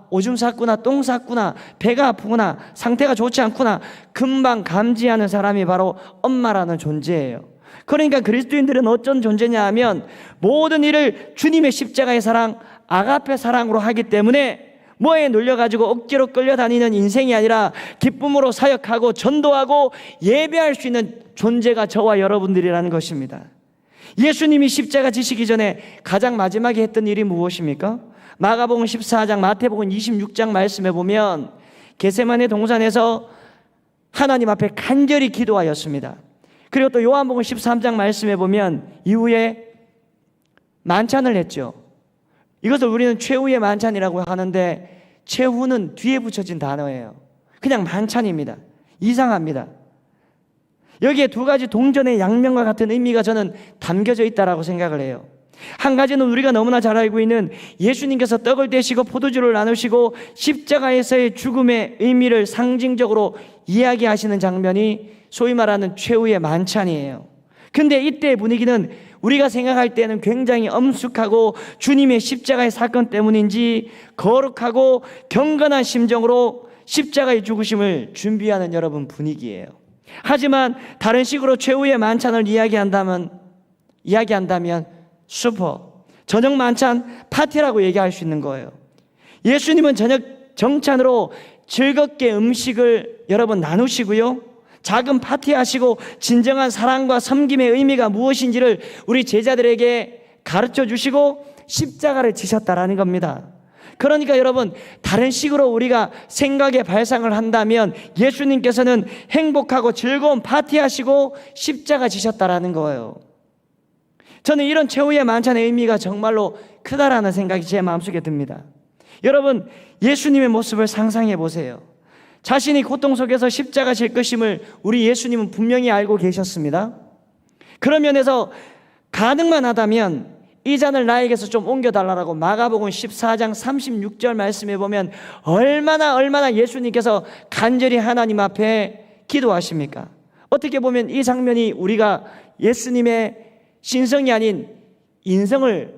오줌 쌌구나, 똥 쌌구나, 배가 아프구나, 상태가 좋지 않구나, 금방 감지하는 사람이 바로 엄마라는 존재예요. 그러니까 그리스도인들은 어떤 존재냐 하면 모든 일을 주님의 십자가의 사랑, 아가페 사랑으로 하기 때문에 뭐에 눌려가지고 억지로 끌려다니는 인생이 아니라 기쁨으로 사역하고 전도하고 예배할 수 있는 존재가 저와 여러분들이라는 것입니다. 예수님이 십자가 지시기 전에 가장 마지막에 했던 일이 무엇입니까? 마가복음 14장, 마태복음 26장 말씀해 보면 겟세마네 동산에서 하나님 앞에 간절히 기도하였습니다. 그리고 또 요한복음 13장 말씀해 보면 이후에 만찬을 했죠. 이것을 우리는 최후의 만찬이라고 하는데 최후는 뒤에 붙여진 단어예요. 그냥 만찬입니다. 이상합니다. 여기에 두 가지 동전의 양면과 같은 의미가 저는 담겨져 있다라고 생각을 해요. 한 가지는 우리가 너무나 잘 알고 있는 예수님께서 떡을 떼시고 포도주를 나누시고 십자가에서의 죽음의 의미를 상징적으로 이야기하시는 장면이 소위 말하는 최후의 만찬이에요. 근데 이때의 분위기는 우리가 생각할 때는 굉장히 엄숙하고 주님의 십자가의 사건 때문인지 거룩하고 경건한 심정으로 십자가의 죽으심을 준비하는 여러분 분위기예요. 하지만 다른 식으로 최후의 만찬을 이야기한다면 저녁 만찬 파티라고 얘기할 수 있는 거예요. 예수님은 저녁 정찬으로 즐겁게 음식을 여러분 나누시고요, 작은 파티하시고 진정한 사랑과 섬김의 의미가 무엇인지를 우리 제자들에게 가르쳐 주시고 십자가를 지셨다라는 겁니다. 그러니까 여러분, 다른 식으로 우리가 생각의 발상을 한다면 예수님께서는 행복하고 즐거운 파티하시고 십자가 지셨다라는 거예요. 저는 이런 최후의 만찬의 의미가 정말로 크다라는 생각이 제 마음속에 듭니다. 여러분, 예수님의 모습을 상상해 보세요. 자신이 고통 속에서 십자가 질 것임을 우리 예수님은 분명히 알고 계셨습니다. 그런 면에서 가능만 하다면 이 잔을 나에게서 좀 옮겨달라고 마가복음 14장 36절 말씀해 보면 얼마나 예수님께서 간절히 하나님 앞에 기도하십니까? 어떻게 보면 이 장면이 우리가 예수님의 신성이 아닌 인성을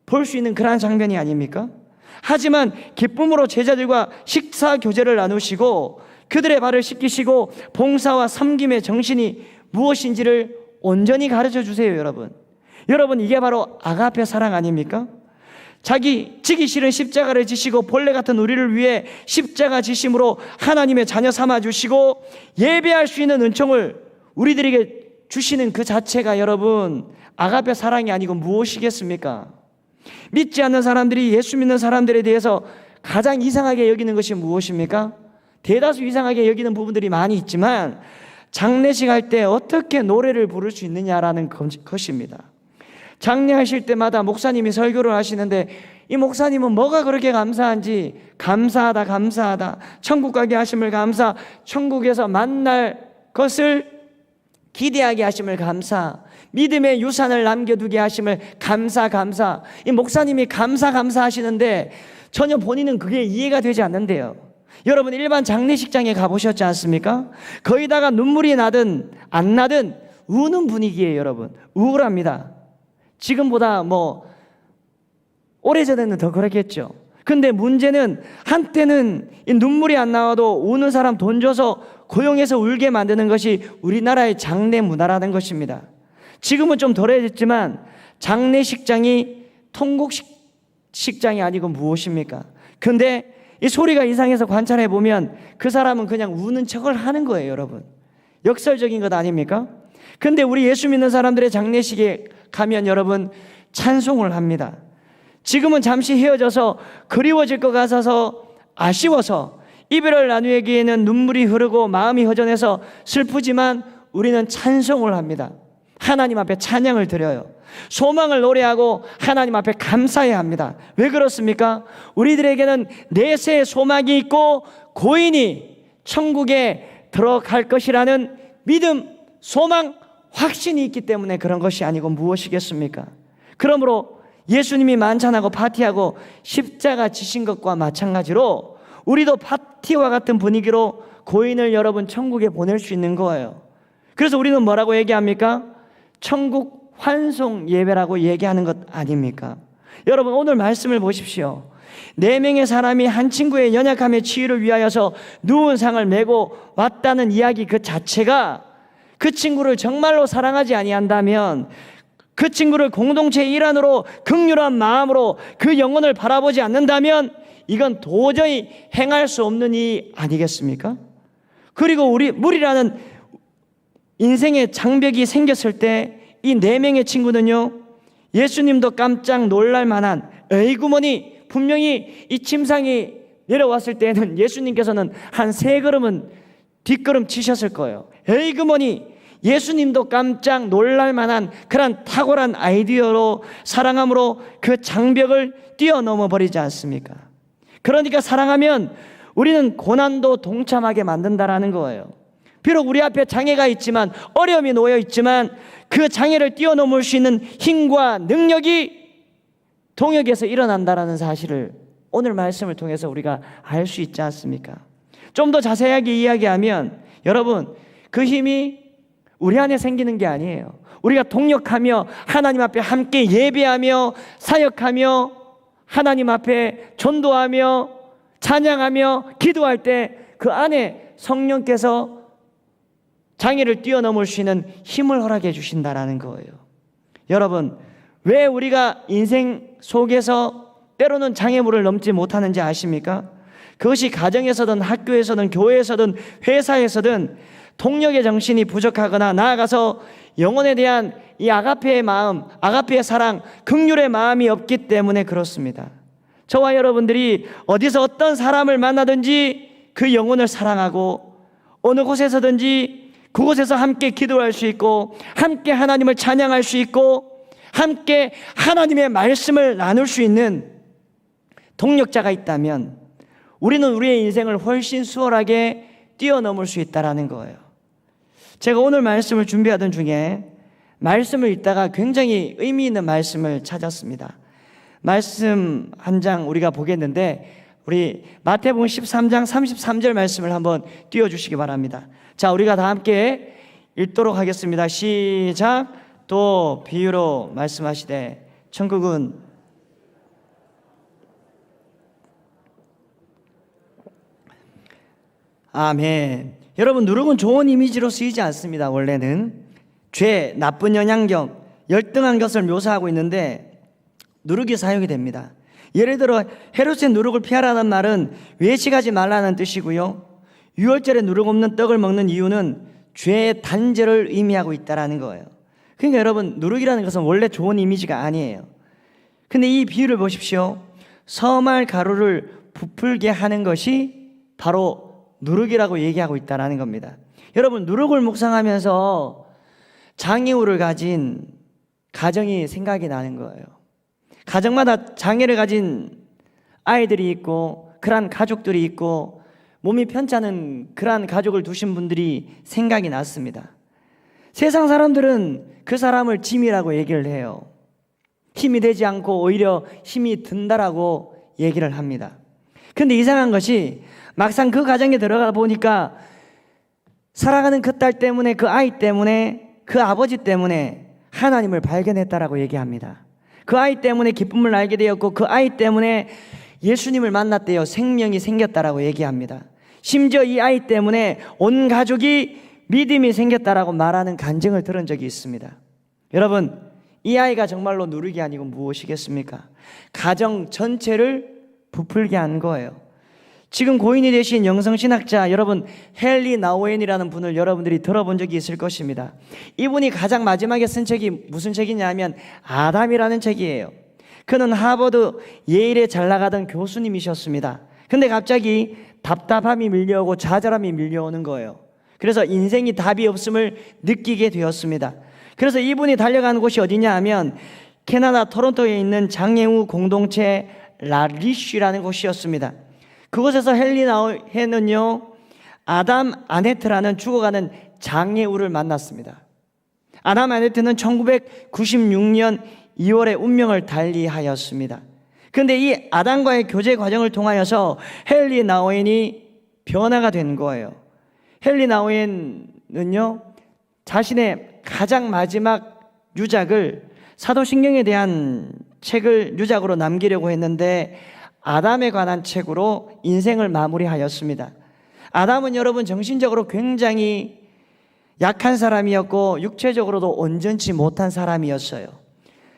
볼 수 있는 그러한 장면이 아닙니까? 하지만 기쁨으로 제자들과 식사 교제를 나누시고 그들의 발을 씻기시고 봉사와 섬김의 정신이 무엇인지를 온전히 가르쳐 주세요. 여러분, 이게 바로 아가페 사랑 아닙니까? 자기 지기 싫은 십자가를 지시고 벌레 같은 우리를 위해 십자가 지심으로 하나님의 자녀 삼아 주시고 예배할 수 있는 은총을 우리들에게 주시는 그 자체가 여러분 아가페 사랑이 아니고 무엇이겠습니까? 믿지 않는 사람들이 예수 믿는 사람들에 대해서 가장 이상하게 여기는 것이 무엇입니까? 대다수 이상하게 여기는 부분들이 많이 있지만 장례식 할 때 어떻게 노래를 부를 수 있느냐라는 것입니다. 장례하실 때마다 목사님이 설교를 하시는데 이 목사님은 뭐가 그렇게 감사한지 감사하다 천국 가게 하심을 감사, 천국에서 만날 것을 기대하게 하심을 감사, 믿음의 유산을 남겨두게 하심을 감사. 이 목사님이 감사 하시는데 전혀 본인은 그게 이해가 되지 않는데요. 여러분, 일반 장례식장에 가보셨지 않습니까? 거기다가 눈물이 나든 안 나든 우는 분위기예요. 여러분, 우울합니다. 지금보다 오래전에는 더 그랬겠죠. 근데 문제는 한때는 이 눈물이 안 나와도 우는 사람 돈 줘서 고용해서 울게 만드는 것이 우리나라의 장례 문화라는 것입니다. 지금은 좀 덜해졌지만 장례식장이 통곡식장이 아니고 무엇입니까? 근데 이 소리가 이상해서 관찰해 보면 그 사람은 그냥 우는 척을 하는 거예요. 여러분, 역설적인 것 아닙니까? 근데 우리 예수 믿는 사람들의 장례식에 가면 여러분 찬송을 합니다. 지금은 잠시 헤어져서 그리워질 것 같아서 아쉬워서 이별을 나누기에는 눈물이 흐르고 마음이 허전해서 슬프지만 우리는 찬송을 합니다. 하나님 앞에 찬양을 드려요. 소망을 노래하고 하나님 앞에 감사해야 합니다. 왜 그렇습니까? 우리들에게는 내세의 소망이 있고 고인이 천국에 들어갈 것이라는 믿음, 소망, 확신이 있기 때문에 그런 것이 아니고 무엇이겠습니까? 그러므로 예수님이 만찬하고 파티하고 십자가 지신 것과 마찬가지로 우리도 파티와 같은 분위기로 고인을 여러분 천국에 보낼 수 있는 거예요. 그래서 우리는 뭐라고 얘기합니까? 천국 환송 예배라고 얘기하는 것 아닙니까? 여러분 오늘 말씀을 보십시오. 4명의 사람이 한 친구의 연약함의 치유를 위하여서 누운 상을 메고 왔다는 이야기 그 자체가 그 친구를 정말로 사랑하지 아니한다면, 그 친구를 공동체의 일환으로 긍휼한 마음으로 그 영혼을 바라보지 않는다면 이건 도저히 행할 수 없는 일 아니겠습니까? 그리고 무리라는 인생의 장벽이 생겼을 때 이 4명의 친구는요, 예수님도 깜짝 놀랄 만한 에이구머니, 분명히 이 침상이 내려왔을 때에는 예수님께서는 한 3걸음은 뒷걸음 치셨을 거예요. 에이구머니, 예수님도 깜짝 놀랄 만한 그런 탁월한 아이디어로 사랑함으로 그 장벽을 뛰어넘어 버리지 않습니까? 그러니까 사랑하면 우리는 고난도 동참하게 만든다라는 거예요. 비록 우리 앞에 장애가 있지만, 어려움이 놓여 있지만 그 장애를 뛰어넘을 수 있는 힘과 능력이 동역에서 일어난다라는 사실을 오늘 말씀을 통해서 우리가 알 수 있지 않습니까? 좀 더 자세하게 이야기하면 여러분, 그 힘이 우리 안에 생기는 게 아니에요. 우리가 동역하며 하나님 앞에 함께 예배하며 사역하며 하나님 앞에 전도하며 찬양하며 기도할 때 그 안에 성령께서 장애를 뛰어넘을 수 있는 힘을 허락해 주신다라는 거예요. 여러분, 왜 우리가 인생 속에서 때로는 장애물을 넘지 못하는지 아십니까? 그것이 가정에서든 학교에서든 교회에서든 회사에서든 동력의 정신이 부족하거나 나아가서 영혼에 대한 이 아가페의 마음, 아가페의 사랑, 긍휼의 마음이 없기 때문에 그렇습니다. 저와 여러분들이 어디서 어떤 사람을 만나든지 그 영혼을 사랑하고 어느 곳에서든지 그곳에서 함께 기도할 수 있고 함께 하나님을 찬양할 수 있고 함께 하나님의 말씀을 나눌 수 있는 동력자가 있다면 우리는 우리의 인생을 훨씬 수월하게 뛰어넘을 수 있다는 거예요. 제가 오늘 말씀을 준비하던 중에 말씀을 읽다가 굉장히 의미 있는 말씀을 찾았습니다. 말씀 한 장 우리가 보겠는데 우리 마태복음 13장 33절 말씀을 한번 띄워주시기 바랍니다. 자, 우리가 다 함께 읽도록 하겠습니다. 시작. 또 비유로 말씀하시되 천국은 아멘. 여러분, 누룩은 좋은 이미지로 쓰이지 않습니다. 원래는 죄, 나쁜 영향력, 열등한 것을 묘사하고 있는데 누룩이 사용이 됩니다. 예를 들어 헤롯의 누룩을 피하라는 말은 외식하지 말라는 뜻이고요, 유월절에 누룩 없는 떡을 먹는 이유는 죄의 단절을 의미하고 있다는 거예요. 그러니까 여러분, 누룩이라는 것은 원래 좋은 이미지가 아니에요. 근데 이 비유를 보십시오. 서말 가루를 부풀게 하는 것이 바로 누룩이라고 얘기하고 있다는 겁니다. 여러분, 누룩을 묵상하면서 장애우를 가진 가정이 생각이 나는 거예요. 가정마다 장애를 가진 아이들이 있고 그러한 가족들이 있고 몸이 편찮은 그러한 가족을 두신 분들이 생각이 났습니다. 세상 사람들은 그 사람을 짐이라고 얘기를 해요. 힘이 되지 않고 오히려 힘이 든다라고 얘기를 합니다. 근데 이상한 것이 막상 그 가정에 들어가 보니까 사랑하는 그 딸 때문에, 그 아이 때문에, 그 아버지 때문에 하나님을 발견했다라고 얘기합니다. 그 아이 때문에 기쁨을 알게 되었고 그 아이 때문에 예수님을 만났대요. 생명이 생겼다라고 얘기합니다. 심지어 이 아이 때문에 온 가족이 믿음이 생겼다라고 말하는 간증을 들은 적이 있습니다. 여러분, 이 아이가 정말로 누룩이 아니고 무엇이겠습니까? 가정 전체를 부풀게 한 거예요. 지금 고인이 되신 영성신학자 여러분, 헨리 나우엔이라는 분을 여러분들이 들어본 적이 있을 것입니다. 이분이 가장 마지막에 쓴 책이 무슨 책이냐면 아담이라는 책이에요. 그는 하버드, 예일에 잘 나가던 교수님이셨습니다. 근데 갑자기 답답함이 밀려오고 좌절함이 밀려오는 거예요. 그래서 인생이 답이 없음을 느끼게 되었습니다. 그래서 이분이 달려가는 곳이 어디냐 하면 캐나다 토론토에 있는 장애우 공동체 라리쉬라는 곳이었습니다. 그곳에서 헨리 나우헨은요, 아담 아네트라는 죽어가는 장애우를 만났습니다. 아담 아네트는 1996년 2월에 운명을 달리하였습니다. 그런데 이 아담과의 교제 과정을 통하여서 헨리 나우헨이 변화가 된 거예요. 헨리 나우헨은요, 자신의 가장 마지막 유작을 사도신경에 대한 책을 유작으로 남기려고 했는데 아담에 관한 책으로 인생을 마무리하였습니다. 아담은 여러분 정신적으로 굉장히 약한 사람이었고 육체적으로도 온전치 못한 사람이었어요.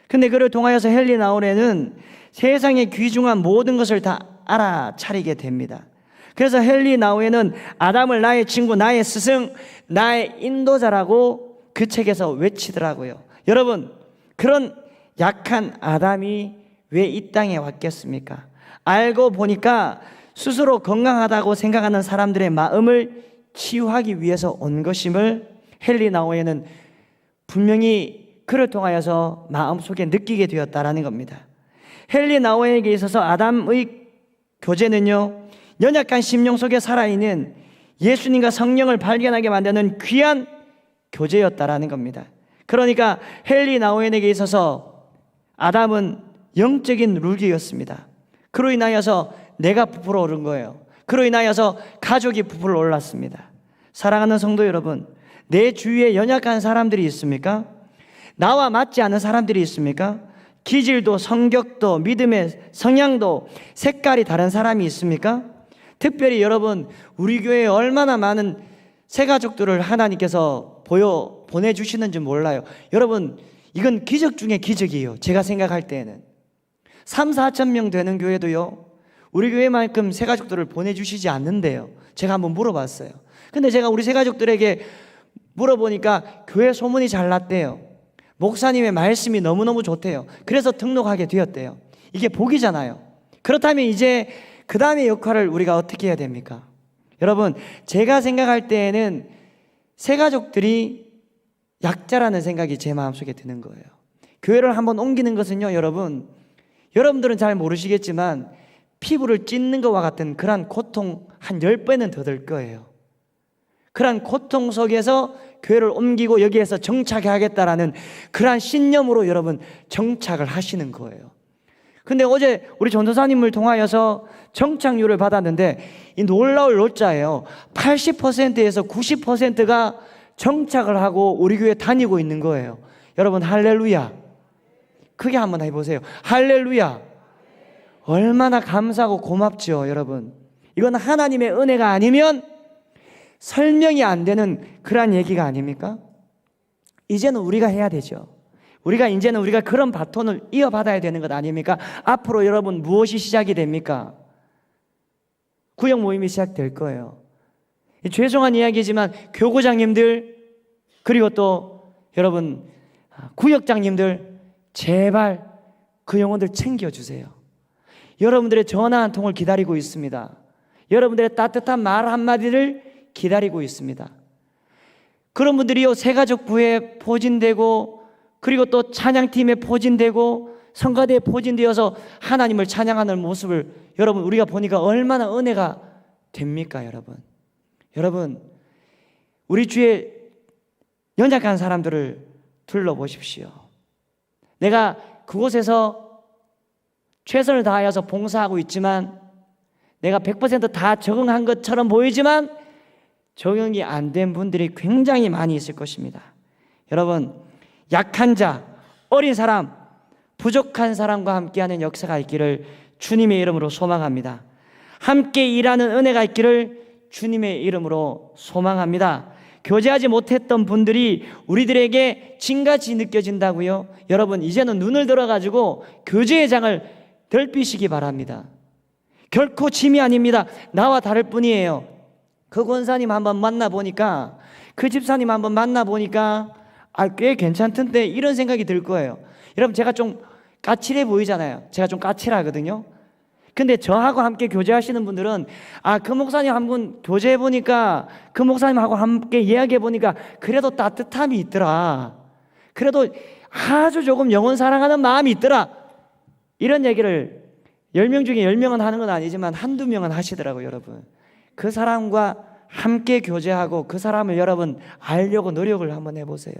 근데 그를 통하여서 헨리 나우렌은 세상의 귀중한 모든 것을 다 알아차리게 됩니다. 그래서 헨리 나우렌은 아담을 나의 친구, 나의 스승, 나의 인도자라고 그 책에서 외치더라고요. 여러분, 그런 약한 아담이 왜 이 땅에 왔겠습니까? 알고 보니까 스스로 건강하다고 생각하는 사람들의 마음을 치유하기 위해서 온 것임을 헨리 나우엔은 분명히 그를 통하여서 마음속에 느끼게 되었다라는 겁니다. 헨리 나우엔에게 있어서 아담의 교제는요, 연약한 심령 속에 살아있는 예수님과 성령을 발견하게 만드는 귀한 교제였다라는 겁니다. 그러니까 헨리 나우엔에게 있어서 아담은 영적인 룰기였습니다. 그로 인하여서 내가 부풀어 오른 거예요. 그로 인하여서 가족이 부풀어 올랐습니다. 사랑하는 성도 여러분, 내 주위에 연약한 사람들이 있습니까? 나와 맞지 않은 사람들이 있습니까? 기질도 성격도 믿음의 성향도 색깔이 다른 사람이 있습니까? 특별히 여러분, 우리 교회에 얼마나 많은 새가족들을 하나님께서 보내주시는지 몰라요. 여러분, 이건 기적 중에 기적이에요. 제가 생각할 때에는 3, 4천 명 되는 교회도요, 우리 교회만큼 새가족들을 보내주시지 않는데요. 제가 한번 물어봤어요. 근데 제가 우리 새가족들에게 물어보니까 교회 소문이 잘 났대요. 목사님의 말씀이 너무너무 좋대요. 그래서 등록하게 되었대요. 이게 복이잖아요. 그렇다면 이제 그 다음의 역할을 우리가 어떻게 해야 됩니까? 여러분, 제가 생각할 때에는 새가족들이 약자라는 생각이 제 마음속에 드는 거예요. 교회를 한번 옮기는 것은요, 여러분들은 잘 모르시겠지만 피부를 찢는 것과 같은 그러한 고통 한 10배는 더 들 거예요. 그러한 고통 속에서 교회를 옮기고 여기에서 정착하겠다라는 그러한 신념으로 여러분 정착을 하시는 거예요. 근데 어제 우리 전도사님을 통하여서 정착률을 받았는데 이 놀라울 놀자예요. 80%에서 90%가 정착을 하고 우리 교회 다니고 있는 거예요. 여러분, 할렐루야. 크게 한번 해보세요. 할렐루야. 얼마나 감사하고 고맙죠, 여러분. 이건 하나님의 은혜가 아니면 설명이 안 되는 그러한 얘기가 아닙니까? 이제는 우리가 해야 되죠. 이제는 우리가 그런 바톤을 이어받아야 되는 것 아닙니까? 앞으로 여러분 무엇이 시작이 됩니까? 구역 모임이 시작될 거예요. 죄송한 이야기지만 교구장님들, 그리고 또 여러분 구역장님들, 제발 그 영혼들 챙겨주세요. 여러분들의 전화 한 통을 기다리고 있습니다. 여러분들의 따뜻한 말 한마디를 기다리고 있습니다. 그런 분들이요, 새가족부에 포진되고, 그리고 또 찬양팀에 포진되고, 성가대에 포진되어서 하나님을 찬양하는 모습을 여러분 우리가 보니까 얼마나 은혜가 됩니까? 여러분 우리 주위에 연약한 사람들을 둘러보십시오. 내가 그곳에서 최선을 다하여서 봉사하고 있지만, 내가 100% 적응한 것처럼 보이지만 적응이 안 된 분들이 굉장히 많이 있을 것입니다. 여러분, 약한 자, 어린 사람, 부족한 사람과 함께하는 역사가 있기를 주님의 이름으로 소망합니다. 함께 일하는 은혜가 있기를 주님의 이름으로 소망합니다. 교제하지 못했던 분들이 우리들에게 진같이 느껴진다고요? 여러분, 이제는 눈을 들어가지고 교제의 장을 넓히시기 바랍니다. 결코 짐이 아닙니다. 나와 다를 뿐이에요. 그 권사님 한번 만나보니까, 그 집사님 한번 만나보니까 꽤 괜찮던데 이런 생각이 들 거예요. 여러분, 제가 좀 까칠해 보이잖아요. 제가 좀 까칠하거든요. 근데 저하고 함께 교제하시는 분들은 그 목사님 한 분 교제해 보니까 그 목사님하고 함께 이야기해 보니까 그래도 따뜻함이 있더라. 그래도 아주 조금 영혼 사랑하는 마음이 있더라. 이런 얘기를 10명 중에 10명은 하는 건 아니지만 한두 명은 하시더라고요, 여러분. 그 사람과 함께 교제하고 그 사람을 여러분 알려고 노력을 한번 해보세요.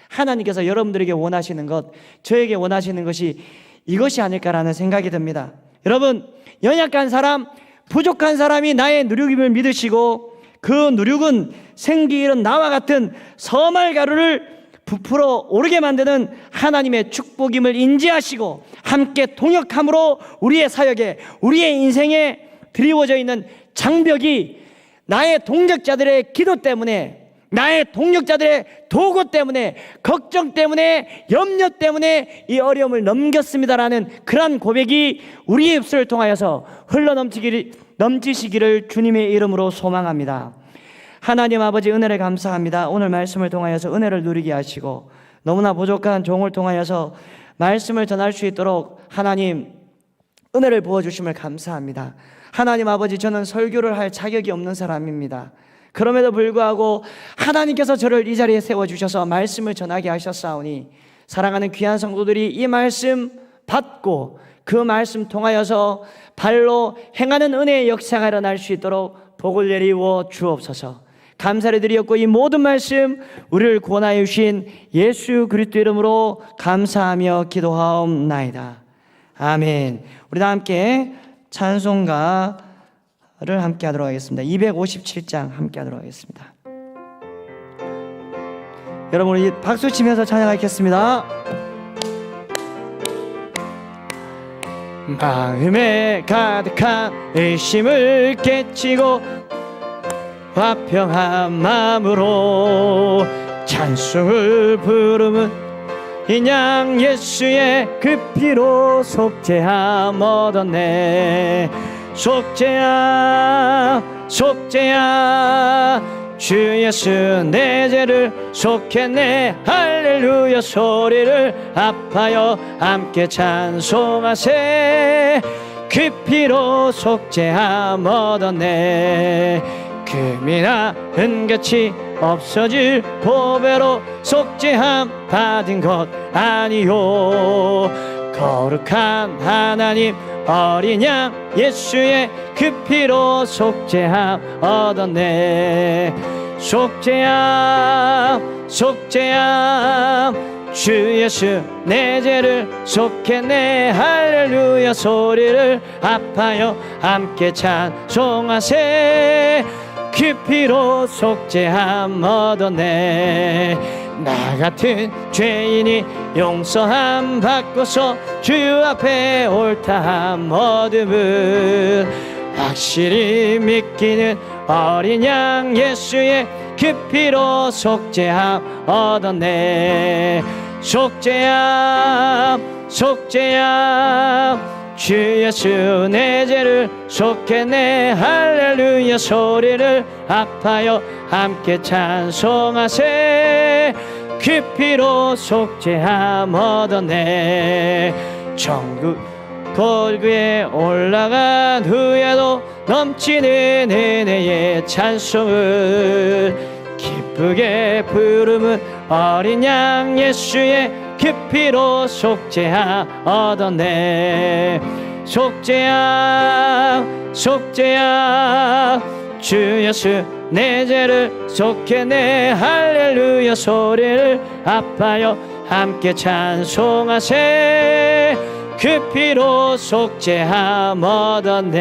하나님께서 여러분들에게 원하시는 것, 저에게 원하시는 것이 이것이 아닐까라는 생각이 듭니다. 여러분, 연약한 사람, 부족한 사람이 나의 누룩임을 믿으시고 그 누룩은 생기 잃은 나와 같은 서말 가루를 부풀어 오르게 만드는 하나님의 축복임을 인지하시고 함께 동역함으로 우리의 사역에, 우리의 인생에 드리워져 있는 장벽이 나의 동력자들의 기도 때문에, 나의 동력자들의 도구 때문에, 걱정 때문에, 염려 때문에 이 어려움을 넘겼습니다라는 그러한 고백이 우리의 입술을 통하여서 넘치시기를 주님의 이름으로 소망합니다. 하나님 아버지, 은혜를 감사합니다. 오늘 말씀을 통하여서 은혜를 누리게 하시고 너무나 부족한 종을 통하여서 말씀을 전할 수 있도록 하나님 은혜를 부어주심을 감사합니다. 하나님 아버지, 저는 설교를 할 자격이 없는 사람입니다. 그럼에도 불구하고 하나님께서 저를 이 자리에 세워주셔서 말씀을 전하게 하셨사오니 사랑하는 귀한 성도들이 이 말씀 받고 그 말씀 통하여서 발로 행하는 은혜의 역사가 일어날 수 있도록 복을 내리워 주옵소서. 감사를 드리었고 이 모든 말씀 우리를 구원하여 주신 예수 그리스도 이름으로 감사하며 기도하옵나이다. 아멘. 우리 다 함께 찬송가를 함께 하도록 하겠습니다. 257장 함께 하도록 하겠습니다. 여러분, 우리 박수 치면서 찬양하겠습니다. 마음에 가득한 의심을 깨치고 화평한 마음으로 찬송을 부르면 인양 예수의 그 피로 속죄함 얻었네. 속죄야 속죄야 주 예수 내 죄를 속했네. 할렐루야 소리를 합하여 함께 찬송하세. 그 피로 속죄함 얻었네. 금이나 은같이 없어질 보배로 속죄함 받은 것 아니요. 거룩한 하나님 어린 양 예수의 그 피로 속죄함 얻었네. 속죄함 속죄함 주 예수 내 죄를 속했네. 할렐루야 소리를 합하여 함께 찬송하세. 그 피로 속죄함 얻었네. 나 같은 죄인이 용서함 받고서 주 앞에 옳다함 얻음을 확실히 믿기는 어린 양 예수의 그 피로 속죄함 얻었네. 속죄함 속죄함 주 예수 내 죄를 속했네. 할렐루야 소리를 합하여 함께 찬송하세. 그 피로 속죄함 얻었네. 천국 골구에 올라간 후에도 넘치는 은혜의 찬송을 기쁘게 부르면 어린 양 예수의 그 피로 속죄함 얻었네. 속죄함 속죄함 주 예수 내 죄를 속했네. 할렐루야 소리를 합하여 함께 찬송하세. 그 피로 속죄함 얻었네.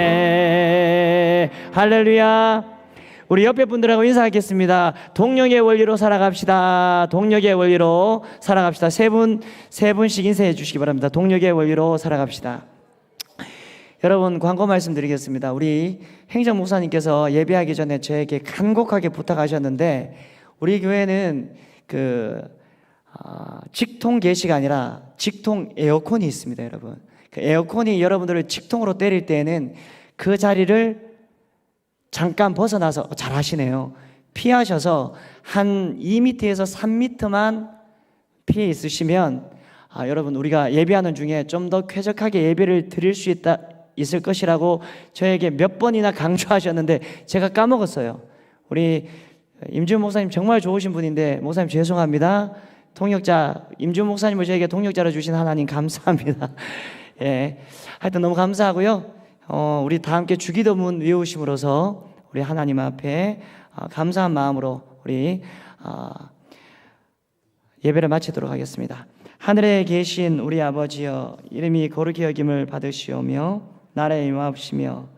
할렐루야. 우리 옆에 분들하고 인사하겠습니다. 동력의 원리로 살아갑시다. 동력의 원리로 살아갑시다. 세 분씩 인사해 주시기 바랍니다. 동력의 원리로 살아갑시다. 여러분, 광고 말씀드리겠습니다. 우리 행정 목사님께서 예배하기 전에 저에게 간곡하게 부탁하셨는데 우리 교회는 직통 게시가 아니라 직통 에어컨이 있습니다. 여러분, 그 에어컨이 여러분들을 직통으로 때릴 때에는 그 자리를 잠깐 벗어나서, 잘 하시네요, 피하셔서 한 2m에서 3m만 피해 있으시면 여러분, 우리가 예배하는 중에 좀 더 쾌적하게 예배를 드릴 수 있을 것이라고 저에게 몇 번이나 강조하셨는데 제가 까먹었어요. 우리 임지훈 목사님 정말 좋으신 분인데 목사님 죄송합니다. 통역자 임지훈 목사님을 저에게 통역자로 주신 하나님 감사합니다. 예, 하여튼 너무 감사하고요. 우리 다 함께 주기도문 외우심으로써 우리 하나님 앞에 감사한 마음으로 우리 예배를 마치도록 하겠습니다. 하늘에 계신 우리 아버지여, 이름이 거룩히 여김을 받으시오며 나라에 임하옵시며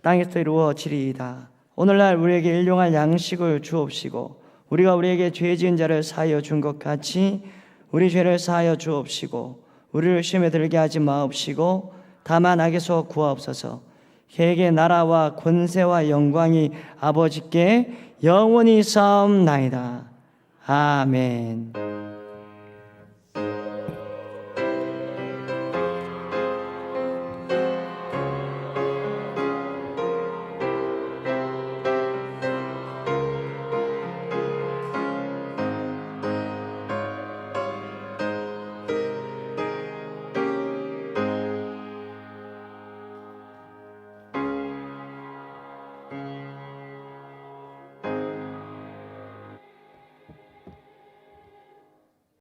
땅에서 이루어지리이다. 오늘날 우리에게 일용할 양식을 주옵시고 우리가 우리에게 죄 지은 자를 사하여 준 것 같이 우리 죄를 사하여 주옵시고 우리를 시험에 들게 하지 마옵시고 다만 악에서 구하옵소서. 그에게 나라와 권세와 영광이 아버지께 영원히 싸움나이다. 아멘.